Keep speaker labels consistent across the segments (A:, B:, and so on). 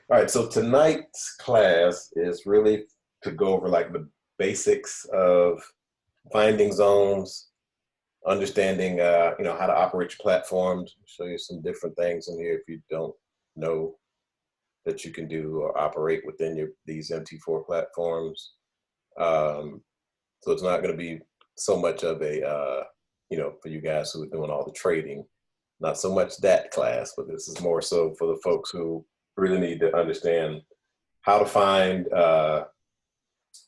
A: All right, so tonight's class is really to go over like the basics of finding zones, understanding, how to operate your platforms. Show you some different things in here if you don't know that you can do or operate within these MT4 platforms. So it's not going to be so much of a, for you guys who are doing all the trading, not so much that class, but this is more so for the folks who really need to understand how to find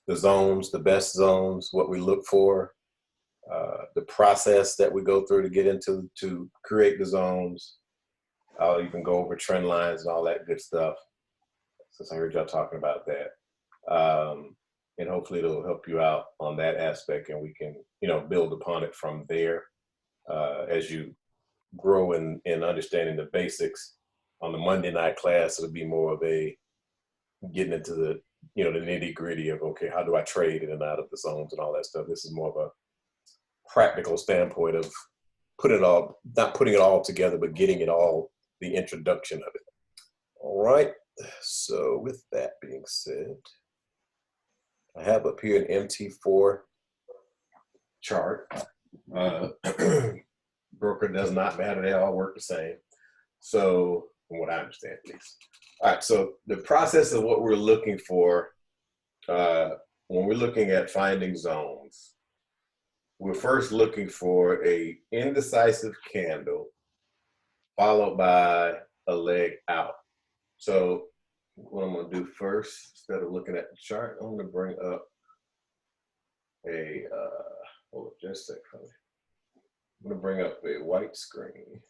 A: the zones, the best zones, what we look for, the process that we go through to get into to create the zones. I'll even go over trend lines and all that good stuff, since I heard y'all talking about that. And hopefully it'll help you out on that aspect, and we can, build upon it from there as you grow in understanding the basics. On the Monday night class, it'll be more of a getting into the nitty gritty of, okay, how do I trade in and out of the zones and all that stuff. This is more of a practical standpoint of not putting it all together, but getting it all, the introduction of it. All right. So with that being said, I have up here an MT4 chart. Broker does not matter. They all work the same. So from what I understand, at least. All right, so the process of what we're looking for when we're looking at finding zones, we're first looking for a indecisive candle followed by a leg out. So what I'm going to do first, instead of looking at the chart, I'm going to bring up hold up just a second. I'm going to bring up a white screen.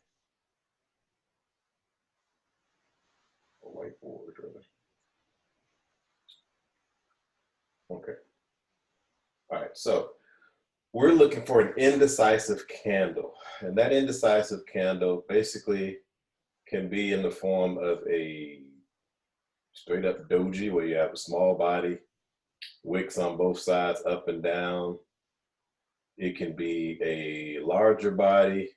A: A whiteboard, really. Okay. All right, so we're looking for an indecisive candle. And that indecisive candle basically can be in the form of a straight up doji, where you have a small body, wicks on both sides, up and down. It can be a larger body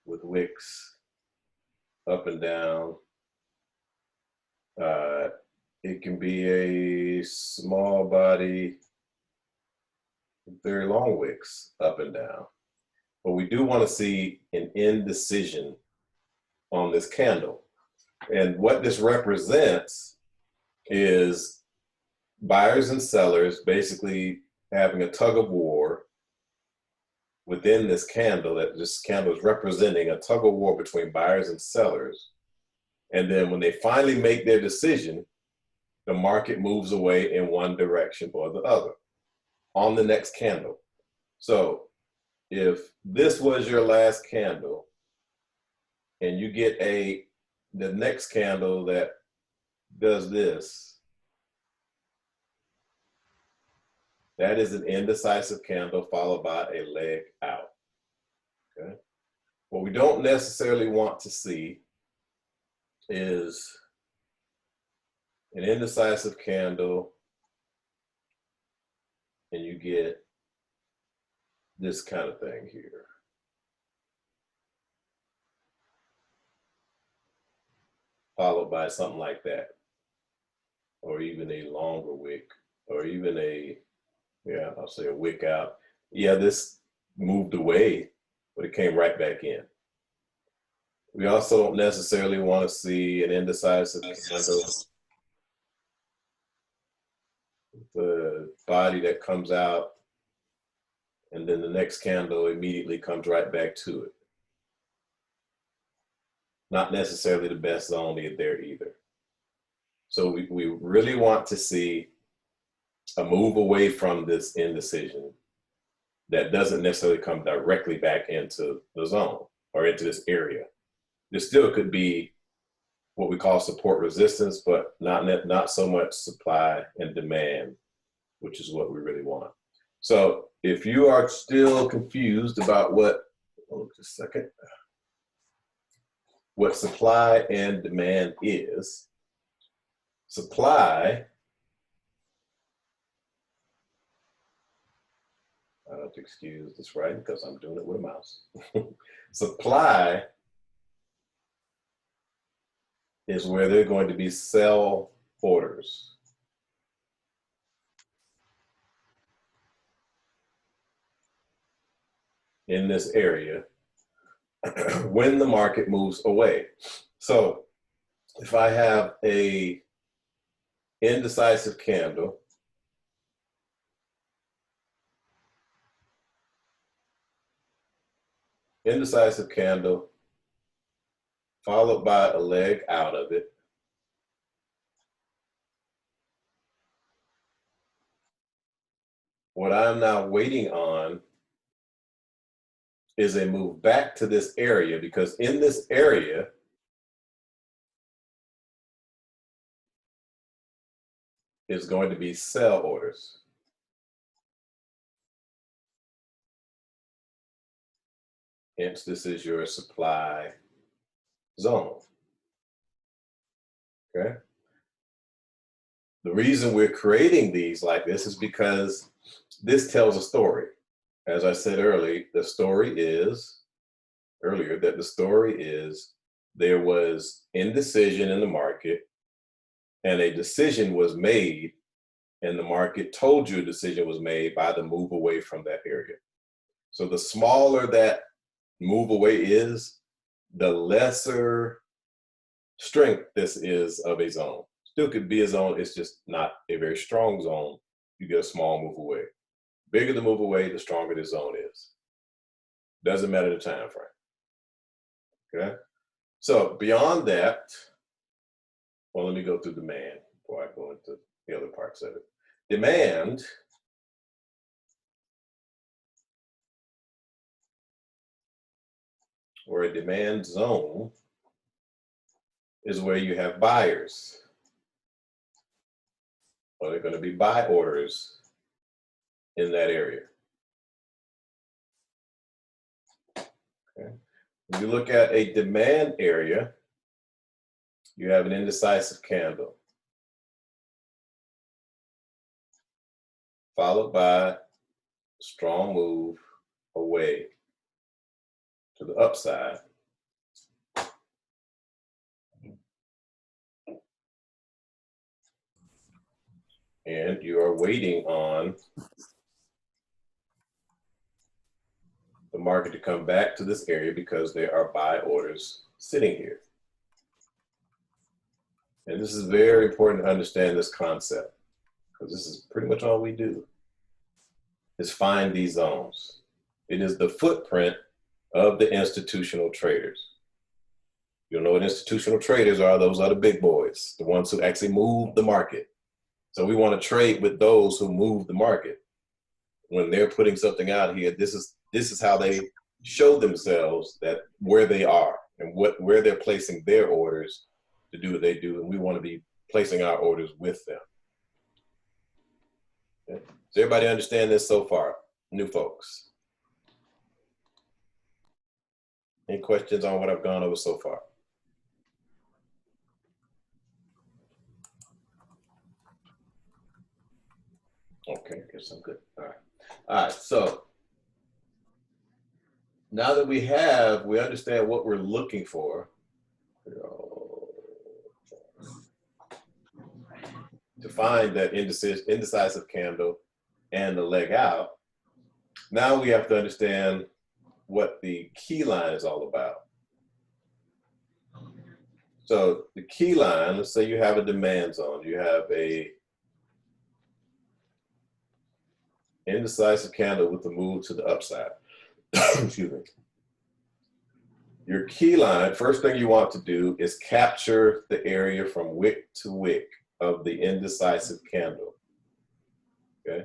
A: with wicks up and down. It can be a small body with very long wicks up and down. But we do want to see an indecision on this candle. And what this represents is buyers and sellers basically having a tug of war within this candle, that this candle is representing a tug of war between buyers and sellers. And then when they finally make their decision, the market moves away in one direction or the other on the next candle. So if this was your last candle and you get the next candle that does this, that is an indecisive candle followed by a leg out. Okay. What we don't necessarily want to see is an indecisive candle and you get this kind of thing here. Followed by something like that. Or even a longer wick, or even I'll say a wick out. Yeah, this moved away, but it came right back in. We also don't necessarily want to see an indecisive candle, the body that comes out, and then the next candle immediately comes right back to it. Not necessarily the best zone there either. So we really want to see a move away from this indecision that doesn't necessarily come directly back into the zone or into this area. There still could be what we call support resistance, but not so much supply and demand, which is what we really want. So if you are still confused about what supply and demand is, supply, I have to excuse this writing because I'm doing it with a mouse. Supply is where they're going to be sell orders. In this area when the market moves away. So if I have a indecisive candle, followed by a leg out of it, what I'm now waiting on is a move back to this area, because in this area is going to be sell orders. Hence, this is your supply zone. Okay. The reason we're creating these like this is because this tells a story. As I said earlier, the story is there was indecision in the market, and a decision was made, and the market told you a decision was made by the move away from that area. So the smaller that move away is, the lesser strength this is of a zone. Still could be a zone, it's just not a very strong zone. You get a small move away. Bigger the move away, the stronger the zone is. Doesn't matter the time frame. Okay. So beyond that, well, let me go through demand before I go into the other parts of it. Demand or a demand zone is where you have buyers. Or they're going to be buy orders in that area. Okay. When you look at a demand area, you have an indecisive candle, followed by a strong move away to the upside. And you are waiting on the market to come back to this area because there are buy orders sitting here. And this is very important to understand this concept, because this is pretty much all we do, is find these zones. It is the footprint of the institutional traders. You know what institutional traders are? Those are the big boys, the ones who actually move the market. So we want to trade with those who move the market. When they're putting something out here, this is how they show themselves that where they are and where they're placing their orders to do what they do, and we want to be placing our orders with them. Okay. Does everybody understand this so far? New folks? Any questions on what I've gone over so far? Okay, I guess I'm good. All right. All right, so now that we understand what we're looking for, to find that indecisive candle and the leg out, now we have to understand what the key line is all about. So the key line, let's say you have a demand zone, you have a indecisive candle with the move to the upside. Excuse me. Your key line, first thing you want to do is capture the area from wick to wick of the indecisive candle. Okay.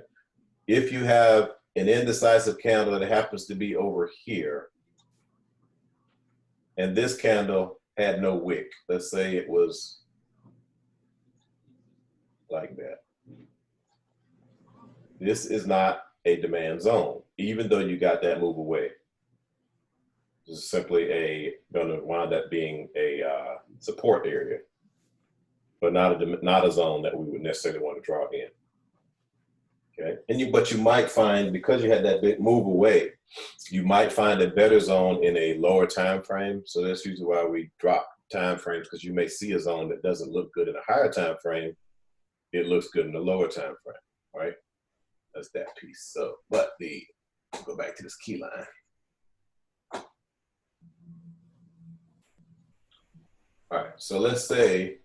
A: If you have an indecisive candle that happens to be over here, and this candle had no wick, let's say it was like that. This is not a demand zone, even though you got that move away. This is simply going to wind up being a support area, but not a zone that we would necessarily want to draw in. Okay, but you might find, because you had that big move away, you might find a better zone in a lower time frame. So that's usually why we drop time frames, because you may see a zone that doesn't look good in a higher time frame. It looks good in the lower time frame, right? That's that piece. So, but go back to this key line. All right, so let's say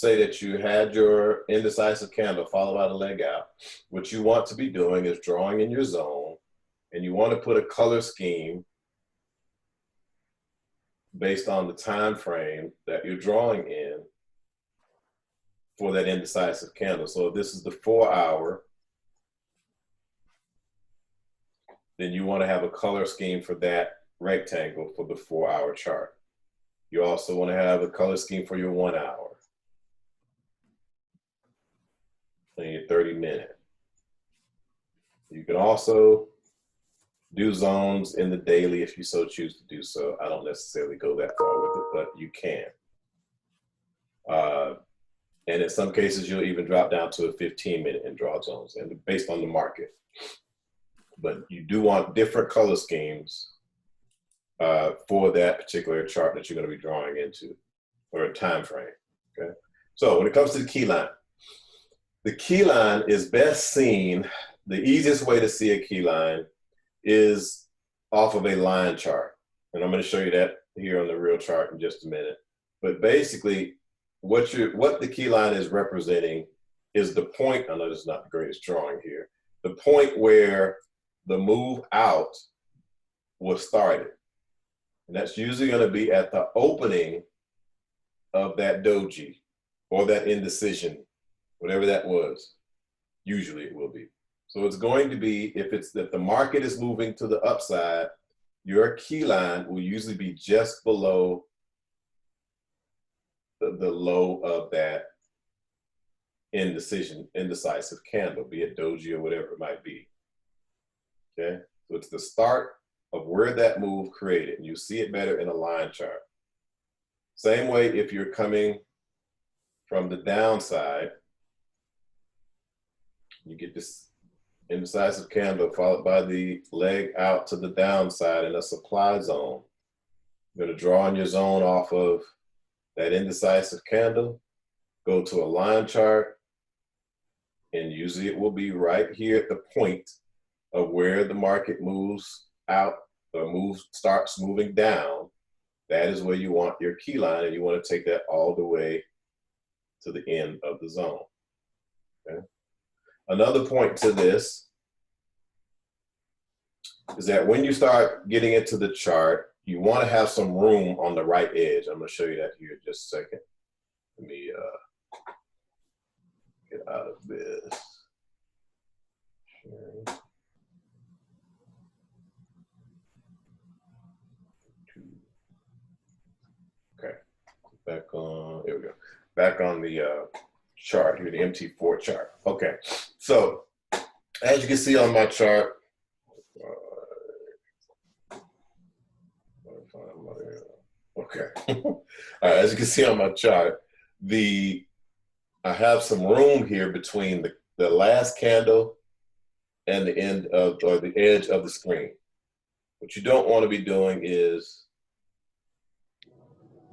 A: that you had your indecisive candle followed by the leg out. What you want to be doing is drawing in your zone, and you want to put a color scheme based on the time frame that you're drawing in for that indecisive candle. So if this is the 4 hour, then you want to have a color scheme for that rectangle for the 4 hour chart. You also want to have a color scheme for your 1 hour and your 30-minute. You can also do zones in the daily if you so choose to do so. I don't necessarily go that far with it, but you can. And in some cases, you'll even drop down to a 15-minute and draw zones, and based on the market. But you do want different color schemes for that particular chart that you're going to be drawing into, or a time frame. Okay. So when it comes to the key line is best seen. The easiest way to see a key line is off of a line chart, and I'm going to show you that here on the real chart in just a minute. But basically, what the key line is representing is the point. I know this is not the greatest drawing here. The point where the move out was started, and that's usually going to be at the opening of that doji or that indecision, whatever that was. Usually it will be. So it's going to be, if the market is moving to the upside, your key line will usually be just below the low of that indecisive candle, be it doji or whatever it might be. Okay, so it's the start of where that move created, and you see it better in a line chart. Same way if you're coming from the downside, you get this indecisive candle followed by the leg out to the downside in a supply zone. You're going to draw on your zone off of that indecisive candle, go to a line chart, and usually it will be right here at the point of where the market moves out or starts moving down. That is where you want your key line, and you want to take that all the way to the end of the zone. Okay? Another point to this is that when you start getting into the chart, you want to have some room on the right edge. I'm going to show you that here in just a second. Let me get out of this. Okay, back on, here we go. Back on the chart here, the MT4 chart. Okay, so as you can see on my chart, okay. All right, as you can see on my chart, I have some room here between the last candle and the end of, or the edge of the screen. What you don't want to be doing is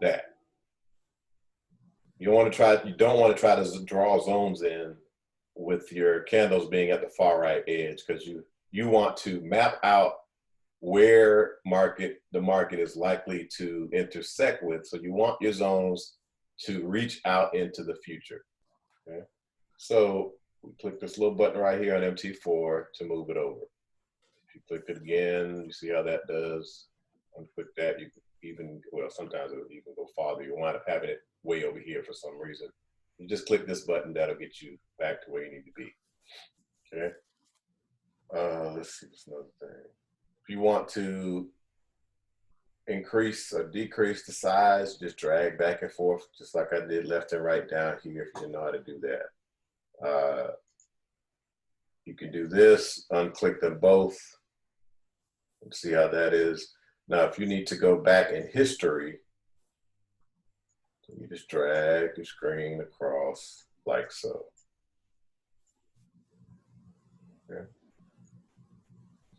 A: that. You don't want to try to draw zones in with your candles being at the far right edge, because you want to map out where the market is likely to intersect with. So you want your zones to reach out into the future. Okay? So we click this little button right here on MT4 to move it over. If you click it again, you see how that does. Unclick that, you can even, well, sometimes it'll even go farther. You'll wind up having it way over here for some reason. You just click this button, that'll get you back to where you need to be. Okay. Let's see, what's another thing. If you want to increase or decrease the size, just drag back and forth, just like I did left and right down here, if you didn't know how to do that. You can do this, unclick them both, and see how that is. Now, if you need to go back in history, you just drag the screen across like so. Okay.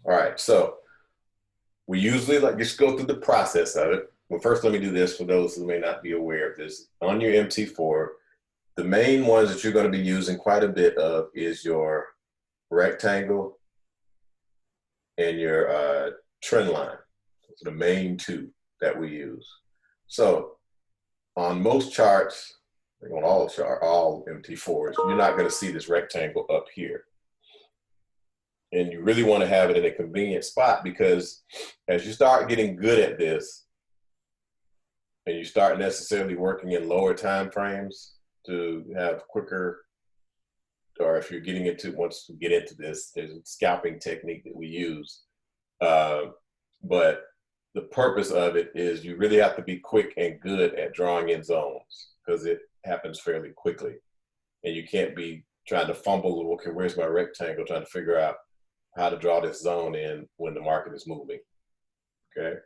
A: All right, so we usually like just go through the process of it. Well, first, let me do this for those who may not be aware of this. On your MT4, the main ones that you're going to be using quite a bit of is your rectangle and your trend line. Those are the main two that we use. So on most charts, on all MT4s, you're not going to see this rectangle up here. And you really want to have it in a convenient spot, because as you start getting good at this and you start necessarily working in lower time frames to have quicker, or if you're getting into, once you get into this, there's a scalping technique that we use. But the purpose of it is you really have to be quick and good at drawing in zones, because it happens fairly quickly. And you can't be trying to fumble, okay, where's my rectangle, trying to figure out how to draw this zone in when the market is moving, okay?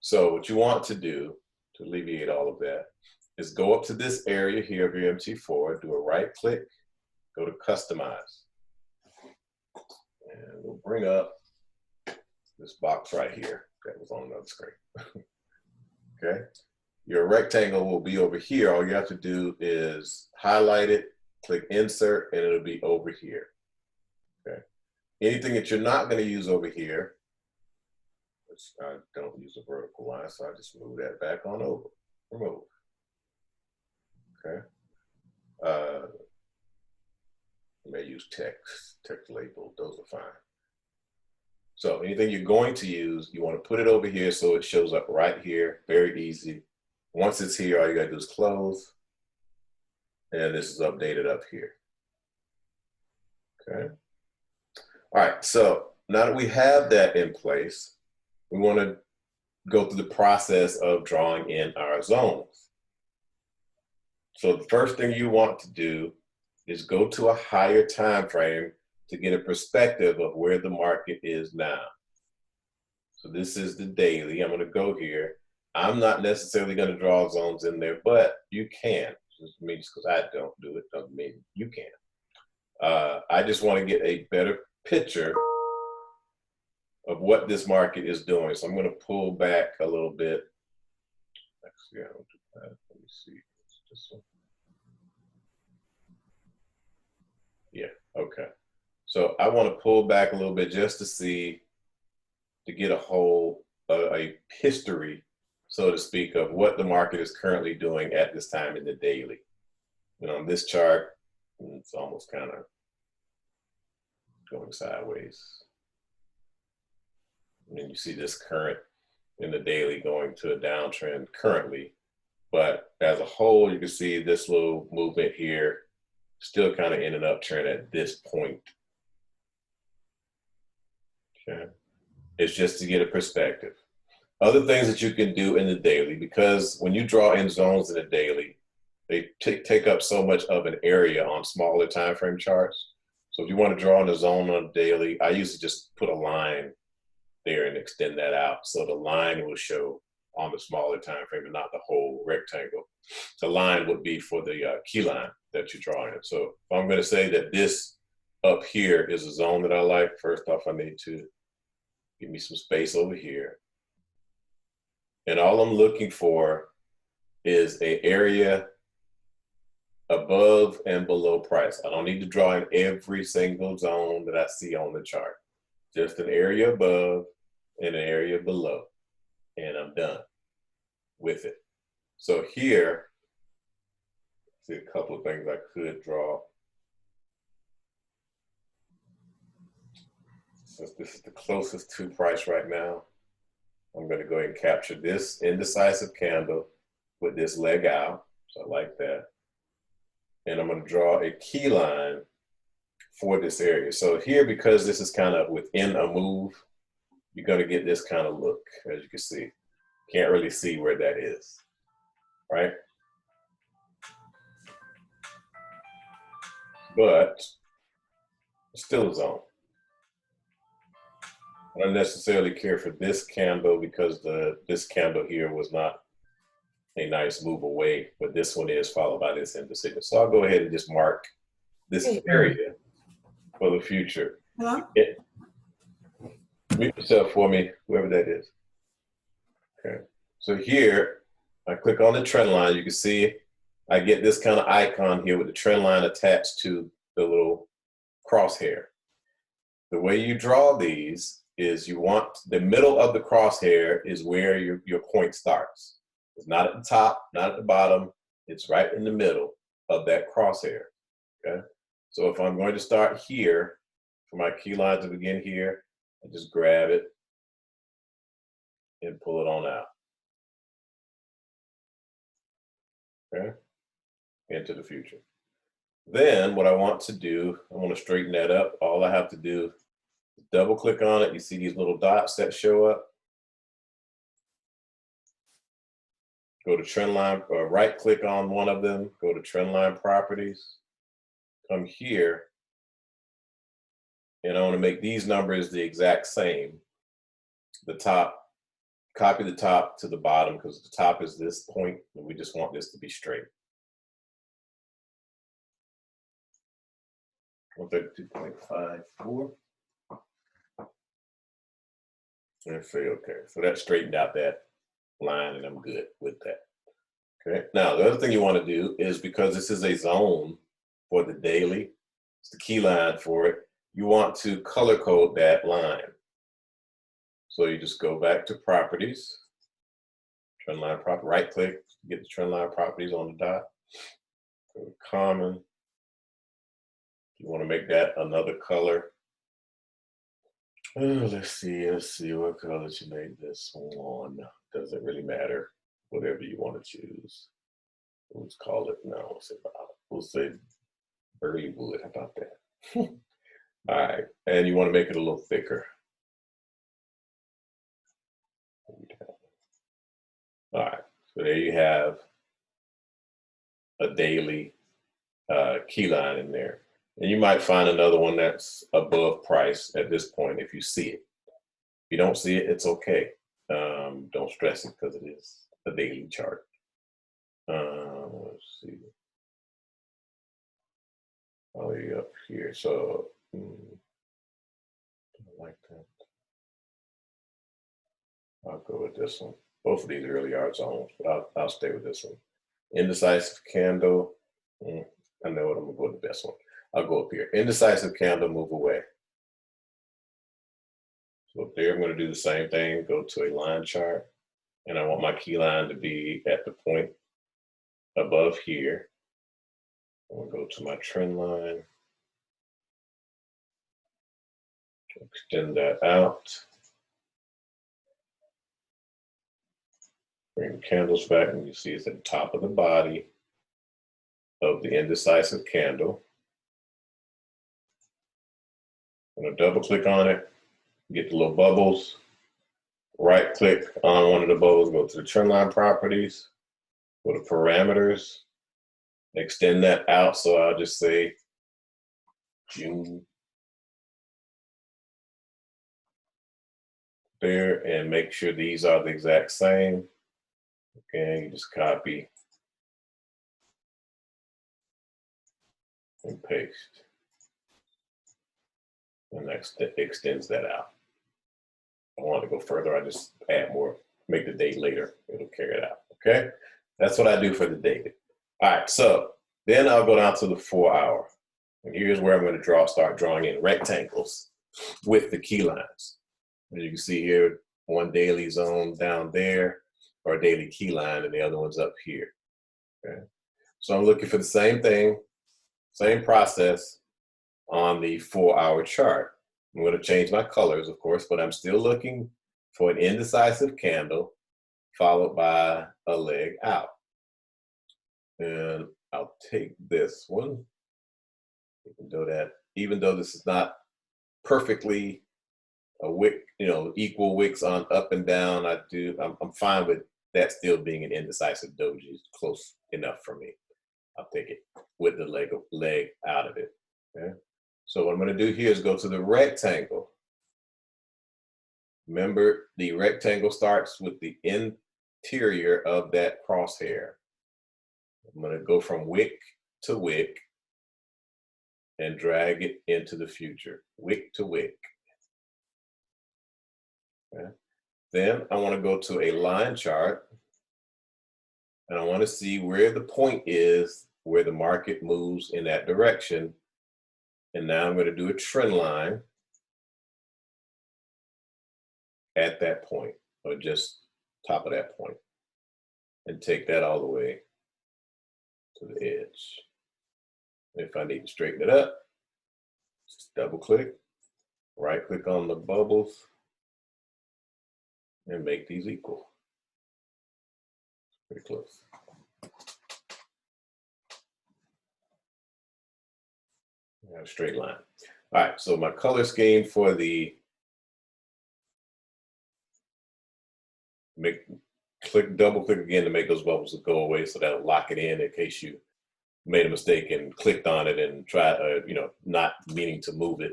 A: So what you want to do to alleviate all of that is go up to this area here of your MT4, do a right click, go to customize. And we'll bring up this box right here that was on another screen, okay? Your rectangle will be over here. All you have to do is highlight it, click insert, and it'll be over here, okay? Anything that you're not going to use over here, which I don't use a vertical line, so I just move that back on over, remove, okay? You may use text label, those are fine. So anything you're going to use, you want to put it over here so it shows up right here, very easy. Once it's here, all you gotta do is close, and this is updated up here, okay? All right, so now that we have that in place, we want to go through the process of drawing in our zones. So the first thing you want to do is go to a higher time frame to get a perspective of where the market is now. So this is the daily. I'm going to go here. I'm not necessarily going to draw zones in there, but you can. Just because I don't do it doesn't mean you can. I just want to get a better picture of what this market is doing. So I'm going to pull back a little bit. Actually, I don't do that. Let me see. This one. Yeah, okay. So I want to pull back a little bit just to see, to get a whole, a history, so to speak, of what the market is currently doing at this time in the daily. And on this chart, it's almost kind of going sideways. And then you see this current in the daily going to a downtrend currently. But as a whole, you can see this little movement here, still kind of in an uptrend at this point. Okay. It's just to get a perspective. Other things that you can do in the daily, because when you draw in zones in the daily, they take up so much of an area on smaller time frame charts. So if you want to draw in a zone on a daily, I usually just put a line there and extend that out, so the line will show on the smaller time frame and not the whole rectangle. The line would be for the key line that you draw in. So if I'm going to say that this up here is a zone that I like, first off, I need to give me some space over here. And all I'm looking for is an area above and below price. I don't need to draw in every single zone that I see on the chart. Just an area above and an area below. And I'm done with it. So here, see a couple of things I could draw. Since this is the closest to price right now, I'm going to go ahead and capture this indecisive candle with this leg out. So I like that. And I'm going to draw a key line for this area. So here, because this is kind of within a move, you're going to get this kind of look, as you can see. Can't really see where that is, right? But it's still a zone. I don't necessarily care for this candle because this candle here was not a nice move away, but this one is, followed by this indecision. So I'll go ahead and just mark this area for the future.
B: Hello?
A: Mute yourself for me, whoever that is. Okay. So here, I click on the trend line. You can see I get this kind of icon here with the trend line attached to the little crosshair. The way you draw these is you want the middle of the crosshair is where your point starts. It's not at the top, not at the bottom. It's right in the middle of that crosshair. Okay. So if I'm going to start here, for my key line to begin here, I just grab it and pull it on out. Okay. Into the future. Then what I want to do, I want to straighten that up. All I have to do is double click on it. You see these little dots that show up. Go to Trendline, right click on one of them, go to Trendline Properties, come here, and I want to make these numbers the exact same. The top, copy the top to the bottom because the top is this point, and we just want this to be straight. 132.54. And say okay. So that straightened out that line, and I'm good with that. Okay. Now the other thing you want to do is, because this is a zone for the daily, it's the key line for it, you want to color code that line. So you just go back to properties, trendline property, right click, get the trendline properties on the dot, go to common. You want to make that another color. Oh, let's see what color you make this one. Doesn't really matter, whatever you want to choose. Let's call it, no, we'll say birdie wood. How about that? All right, and you want to make it a little thicker. All right, so there you have a daily key line in there. And you might find another one that's above price at this point if you see it. If you don't see it, it's okay. Don't stress it because it is a daily chart. Let's see. Oh, you're up here. So, I like that. I'll go with this one. Both of these really are zones, but I'll stay with this one. Indecisive candle. I know what I'm gonna go with the best one. I'll go up here. Indecisive candle, move away. So up there, I'm gonna do the same thing, go to a line chart, and I want my key line to be at the point above here. I'm gonna go to my trend line, extend that out. Bring the candles back, and you see it's at the top of the body of the indecisive candle. I'm gonna double click on it, get the little bubbles, right click on one of the bubbles, go to the trendline properties, go to parameters, extend that out. So I'll just say June there, and make sure these are the exact same. Okay, you just copy and paste. And that extends that out. If I want to go further, I just add more, make the date later, it'll carry it out. Okay, that's what I do for the date. All right, so then I'll go down to the 4 hour. And here's where I'm going to start drawing in rectangles with the key lines. As you can see here, one daily zone down there, or a daily key line, and the other one's up here. Okay, so I'm looking for the same thing, same process on the 4 hour chart. I'm going to change my colors, of course, but I'm still looking for an indecisive candle followed by a leg out. And I'll take this one, even though this is not perfectly a wick, equal wicks on up and down, I'm fine with that still being an indecisive doji. It's close enough for me. I'll take it with the leg out of it. Okay. So what I'm going to do here is go to the rectangle. Remember, the rectangle starts with the interior of that crosshair. I'm going to go from wick to wick and drag it into the future, wick to wick. Okay. Then I want to go to a line chart, and I want to see where the point is where the market moves in that direction. And now I'm going to do a trend line at that point, or just top of that point, and take that all the way to the edge. If I need to straighten it up, just double click, right click on the bubbles, and make these equal. Pretty close. I have a straight line. All right, so my color scheme for the double click again to make those bubbles go away, so that'll lock it in case you made a mistake and clicked on it and tried, not meaning to move it.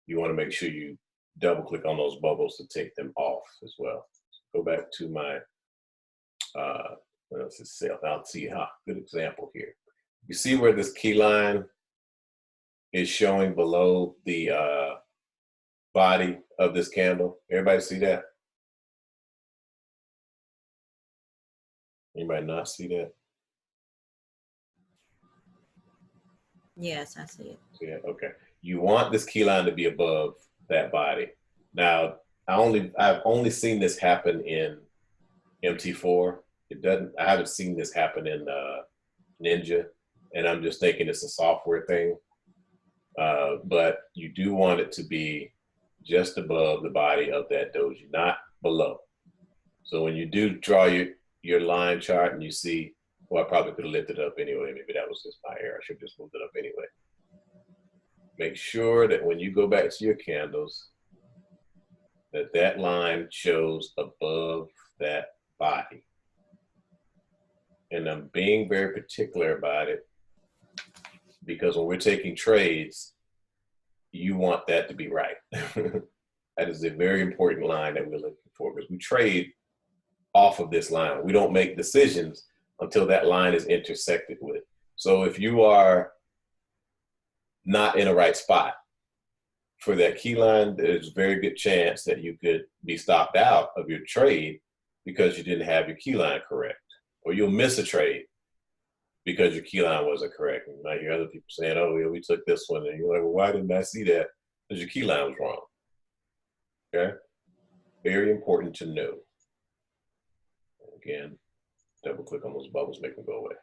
A: You want to make sure you double click on those bubbles to take them off as well. Go back to my, what else is sale? I'll see good example here. You see where this key line is showing below the body of this candle? Everybody see that? Anybody not see that?
B: Yes, I see it.
A: Yeah, okay. You want this key line to be above that body. Now, I've only seen this happen in MT4. I haven't seen this happen in Ninja, and I'm just thinking it's a software thing. But you do want it to be just above the body of that doji, not below. So when you do draw your line chart and you see, well, I probably could have lifted it up anyway. Maybe that was just my error. I should have just moved it up anyway. Make sure that when you go back to your candles, that line shows above that body. And I'm being very particular about it because when we're taking trades, you want that to be right. That is a very important line that we're looking for, because we trade off of this line. We don't make decisions until that line is intersected with. So if you are not in the right spot for that key line, there's a very good chance that you could be stopped out of your trade because you didn't have your key line correct, or you'll miss a trade because your key line wasn't correct. And you might hear other people saying, oh, yeah, we took this one, and you're like, well, why didn't I see that? Because your key line was wrong. Okay? Very important to know. Again, double click on those bubbles, make them go away.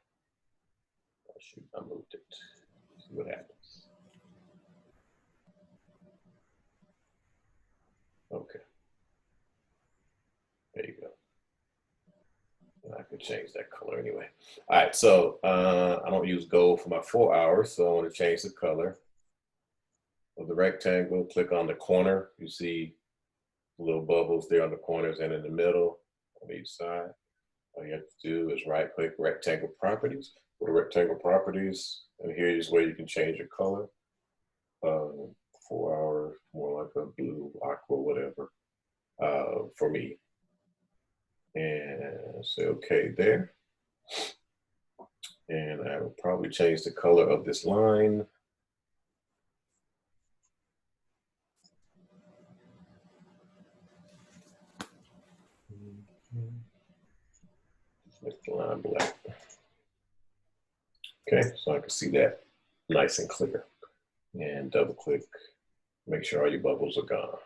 A: Oh, shoot, I moved it. See what happens. Okay. There you go. And I could change that color anyway. All right, so I don't use gold for my 4 hours, so I want to change the color of the rectangle. Click on the corner. You see little bubbles there on the corners and in the middle on each side. All you have to do is right click rectangle properties. Go to rectangle properties, and here is where you can change your color. 4 hours, more like a blue, aqua, whatever, for me. And say okay there. And I will probably change the color of this line. Make the line black. Okay, so I can see that nice and clear. And double click, make sure all your bubbles are gone.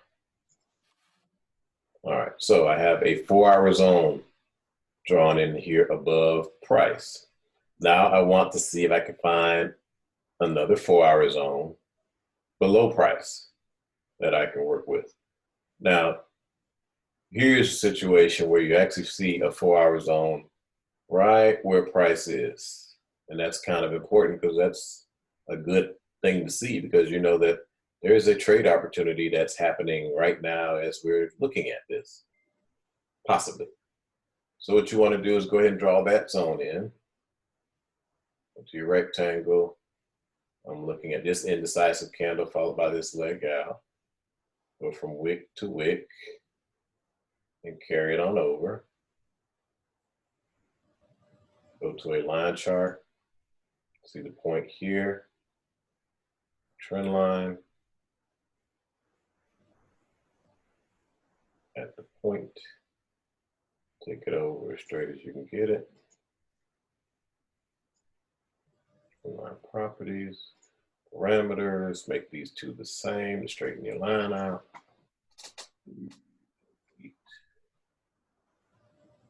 A: All right, so I have a 4 hour zone drawn in here above price. Now I want to see if I can find another 4 hour zone below price that I can work with. Now, here's a situation where you actually see a 4 hour zone right where price is. And that's kind of important because that's a good thing to see, because you know that there is a trade opportunity that's happening right now as we're looking at this, possibly. So what you want to do is go ahead and draw that zone in. Go to your rectangle. I'm looking at this indecisive candle followed by this leg out. Go from wick to wick and carry it on over. Go to a line chart. See the point here. Trend line at the point. Take it over as straight as you can get it. Line properties, parameters, make these two the same to straighten your line out.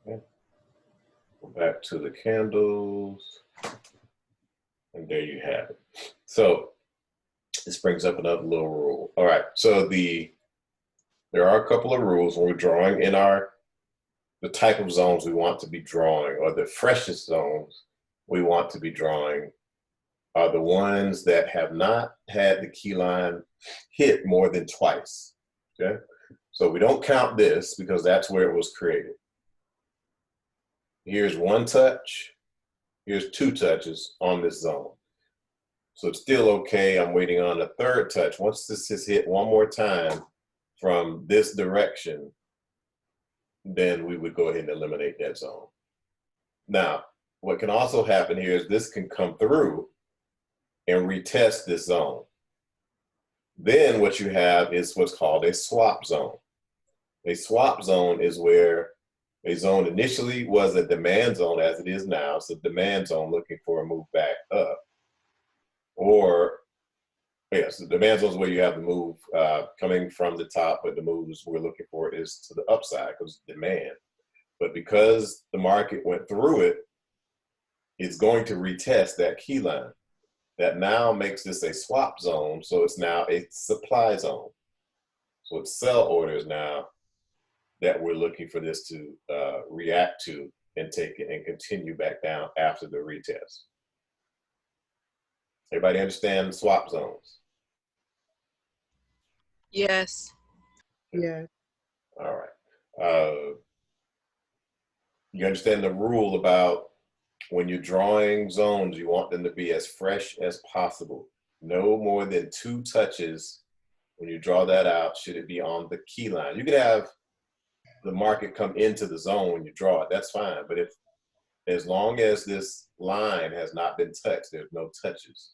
A: Okay. Go back to the candles, and there you have it. So this brings up another little rule. All right, so there are a couple of rules when we're drawing in the type of zones we want to be drawing, or the freshest zones we want to be drawing, are the ones that have not had the key line hit more than twice. Okay, so we don't count this because that's where it was created. Here's one touch, here's two touches on this zone. So it's still okay. I'm waiting on a third touch. Once this is hit one more time from this direction, then we would go ahead and eliminate that zone. Now, what can also happen here is this can come through and retest this zone. Then what you have is what's called a swap zone. A swap zone is where a zone initially was a demand zone, as it is now. It's a demand zone looking for a move back up. Or, yes, the demand zone is where you have the move coming from the top, but the moves we're looking for is to the upside because demand. But because the market went through it, it's going to retest that key line. That now makes this a swap zone, so it's now a supply zone. So it's sell orders now that we're looking for this to react to and take it and continue back down after the retest. Everybody understand swap zones?
B: Yes.
C: Yeah.
A: All right. You understand the rule about when you're drawing zones, you want them to be as fresh as possible. No more than two touches when you draw that out should it be on the key line. You could have the market come into the zone when you draw it, that's fine. But as long as this line has not been touched, there's no touches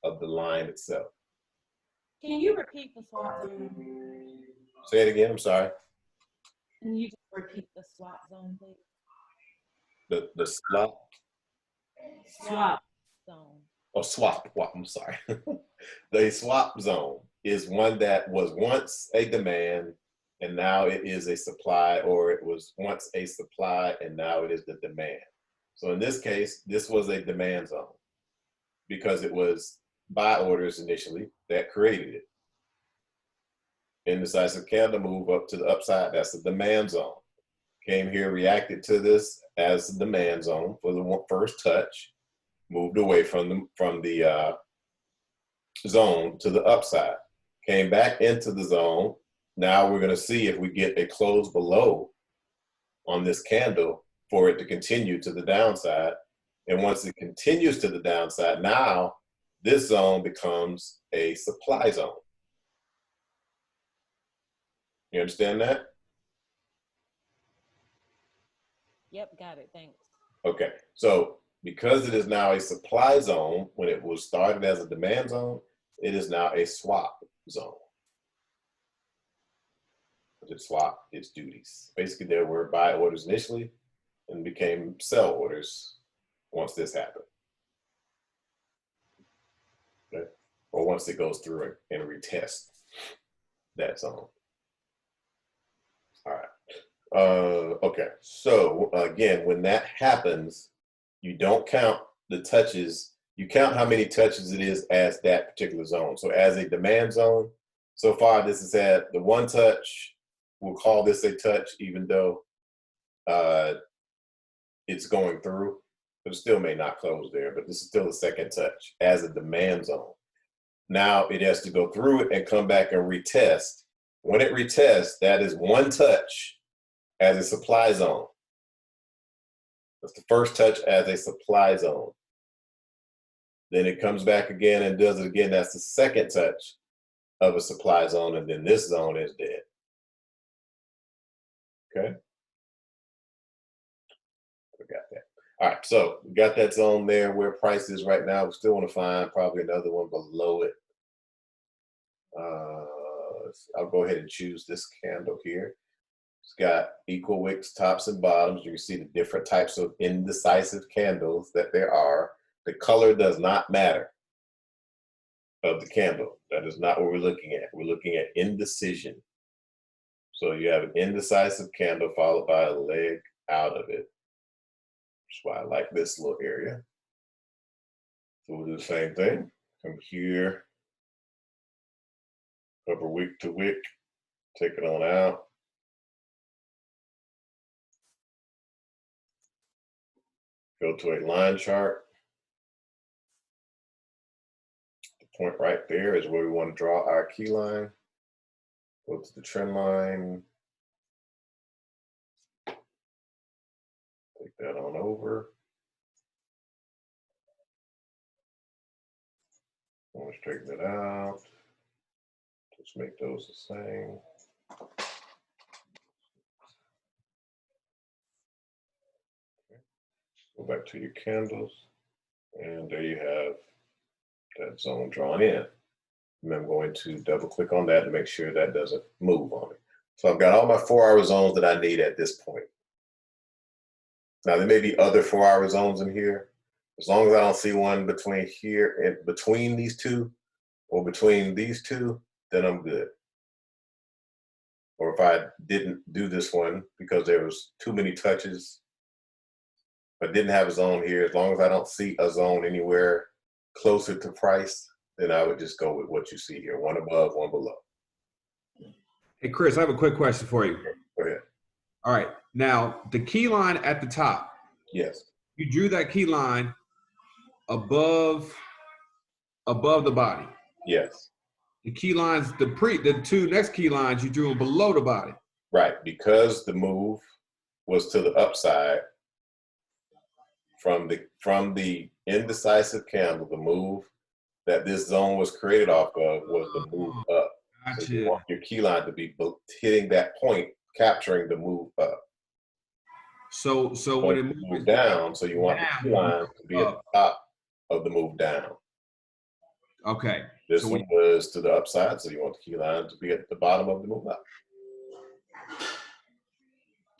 A: of the line itself.
D: Can you repeat the swap zone?
A: Say it again, I'm sorry.
D: Can you just repeat the swap zone, please?
A: The swap?
D: Swap zone.
A: Oh, swap, I'm sorry. The swap zone is one that was once a demand and now it is a supply, or it was once a supply and now it is the demand. So in this case, this was a demand zone because it was buy orders initially that created it. Indecisive candle move up to the upside, that's the demand zone. Came here, reacted to this as the demand zone for the first touch, moved away from the zone to the upside, came back into the zone. Now we're going to see if we get a close below on this candle for it to continue to the downside. And once it continues to the downside, now this zone becomes a supply zone. You understand that?
D: Yep, got it. Thanks.
A: Okay, so because it is now a supply zone, when it was started as a demand zone, it is now a swap zone. To swap its duties. Basically, there were buy orders initially and became sell orders once this happened. Okay? Or once it goes through and retests that zone. All right. Okay, so again, when that happens, you don't count the touches, you count how many touches it is as that particular zone. So as a demand zone, so far this is at the one touch. We'll call this a touch even though it's going through, but it still may not close there, but this is still a second touch as a demand zone. Now it has to go through it and come back and retest. When it retests, that is one touch as a supply zone. That's the first touch as a supply zone. Then it comes back again and does it again. That's the second touch of a supply zone, and then this zone is dead. Okay. We got that. All right, so we got that zone there where price is right now. We still want to find probably another one below it. I'll go ahead and choose this candle here. It's got equal wicks, tops and bottoms. You can see the different types of indecisive candles that there are. The color does not matter of the candle. That is not what we're looking at. We're looking at indecision. So you have an indecisive candle followed by a leg out of it. That's why I like this little area. So we'll do the same thing. Come here, cover wick to wick, take it on out. Go to a line chart. The point right there is where we want to draw our key line. Go to the trend line. Take that on over. I want to straighten it out. Just make those the same. Go back to your candles, and there you have that zone drawn in. And I'm going to double click on that to make sure that doesn't move on me. So I've got all my 4-hour zones that I need at this point. Now there may be other 4-hour zones in here. As long as I don't see one between here and between these two or between these two, then I'm good. Or if I didn't do this one because there was too many touches, I didn't have a zone here, as long as I don't see a zone anywhere closer to price, then I would just go with what you see here, one above, one below.
B: Hey, Chris, I have a quick question for you.
A: Go ahead.
B: All right. Now, the key line at the top,
A: Yes.
B: you drew that key line above the body.
A: Yes.
B: The key lines, the two next key lines, you drew them below the body.
A: Right. Because the move was to the upside from the indecisive candle, the move that this zone was created off of was the move up.
B: Gotcha.
A: So you want your key line to be hitting that point, capturing the move up.
B: So when it
A: moves down, so you want the key line to be at the top of the move down.
B: Okay.
A: This one was to the upside, so you want the key line to be at the bottom of the move up.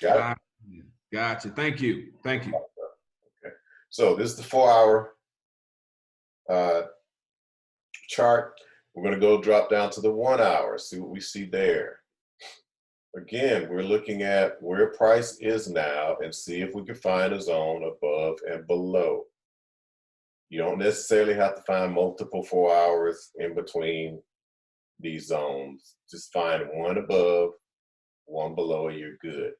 A: Got it?
B: Gotcha. Thank you. Thank you.
A: Okay. So this is the 4-hour chart. We're going to go drop down to the 1 hour, see what we see there. Again, we're looking at where price is now and see if we can find a zone above and below. You don't necessarily have to find multiple 4 hours in between these zones. Just find one above, one below, and you're good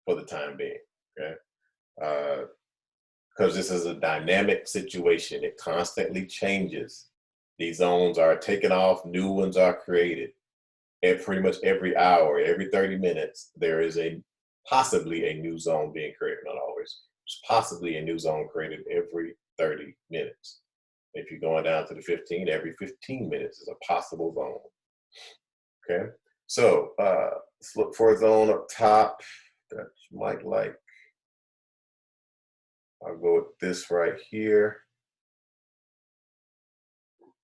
A: for the time being, okay? Because this is a dynamic situation. It constantly changes. These zones are taken off, new ones are created. And pretty much every hour, every 30 minutes, there is possibly a new zone being created. Not always. There's possibly a new zone created every 30 minutes. If you're going down to the 15, every 15 minutes is a possible zone. Okay, so let's look for a zone up top that you might like. I'll go with this right here.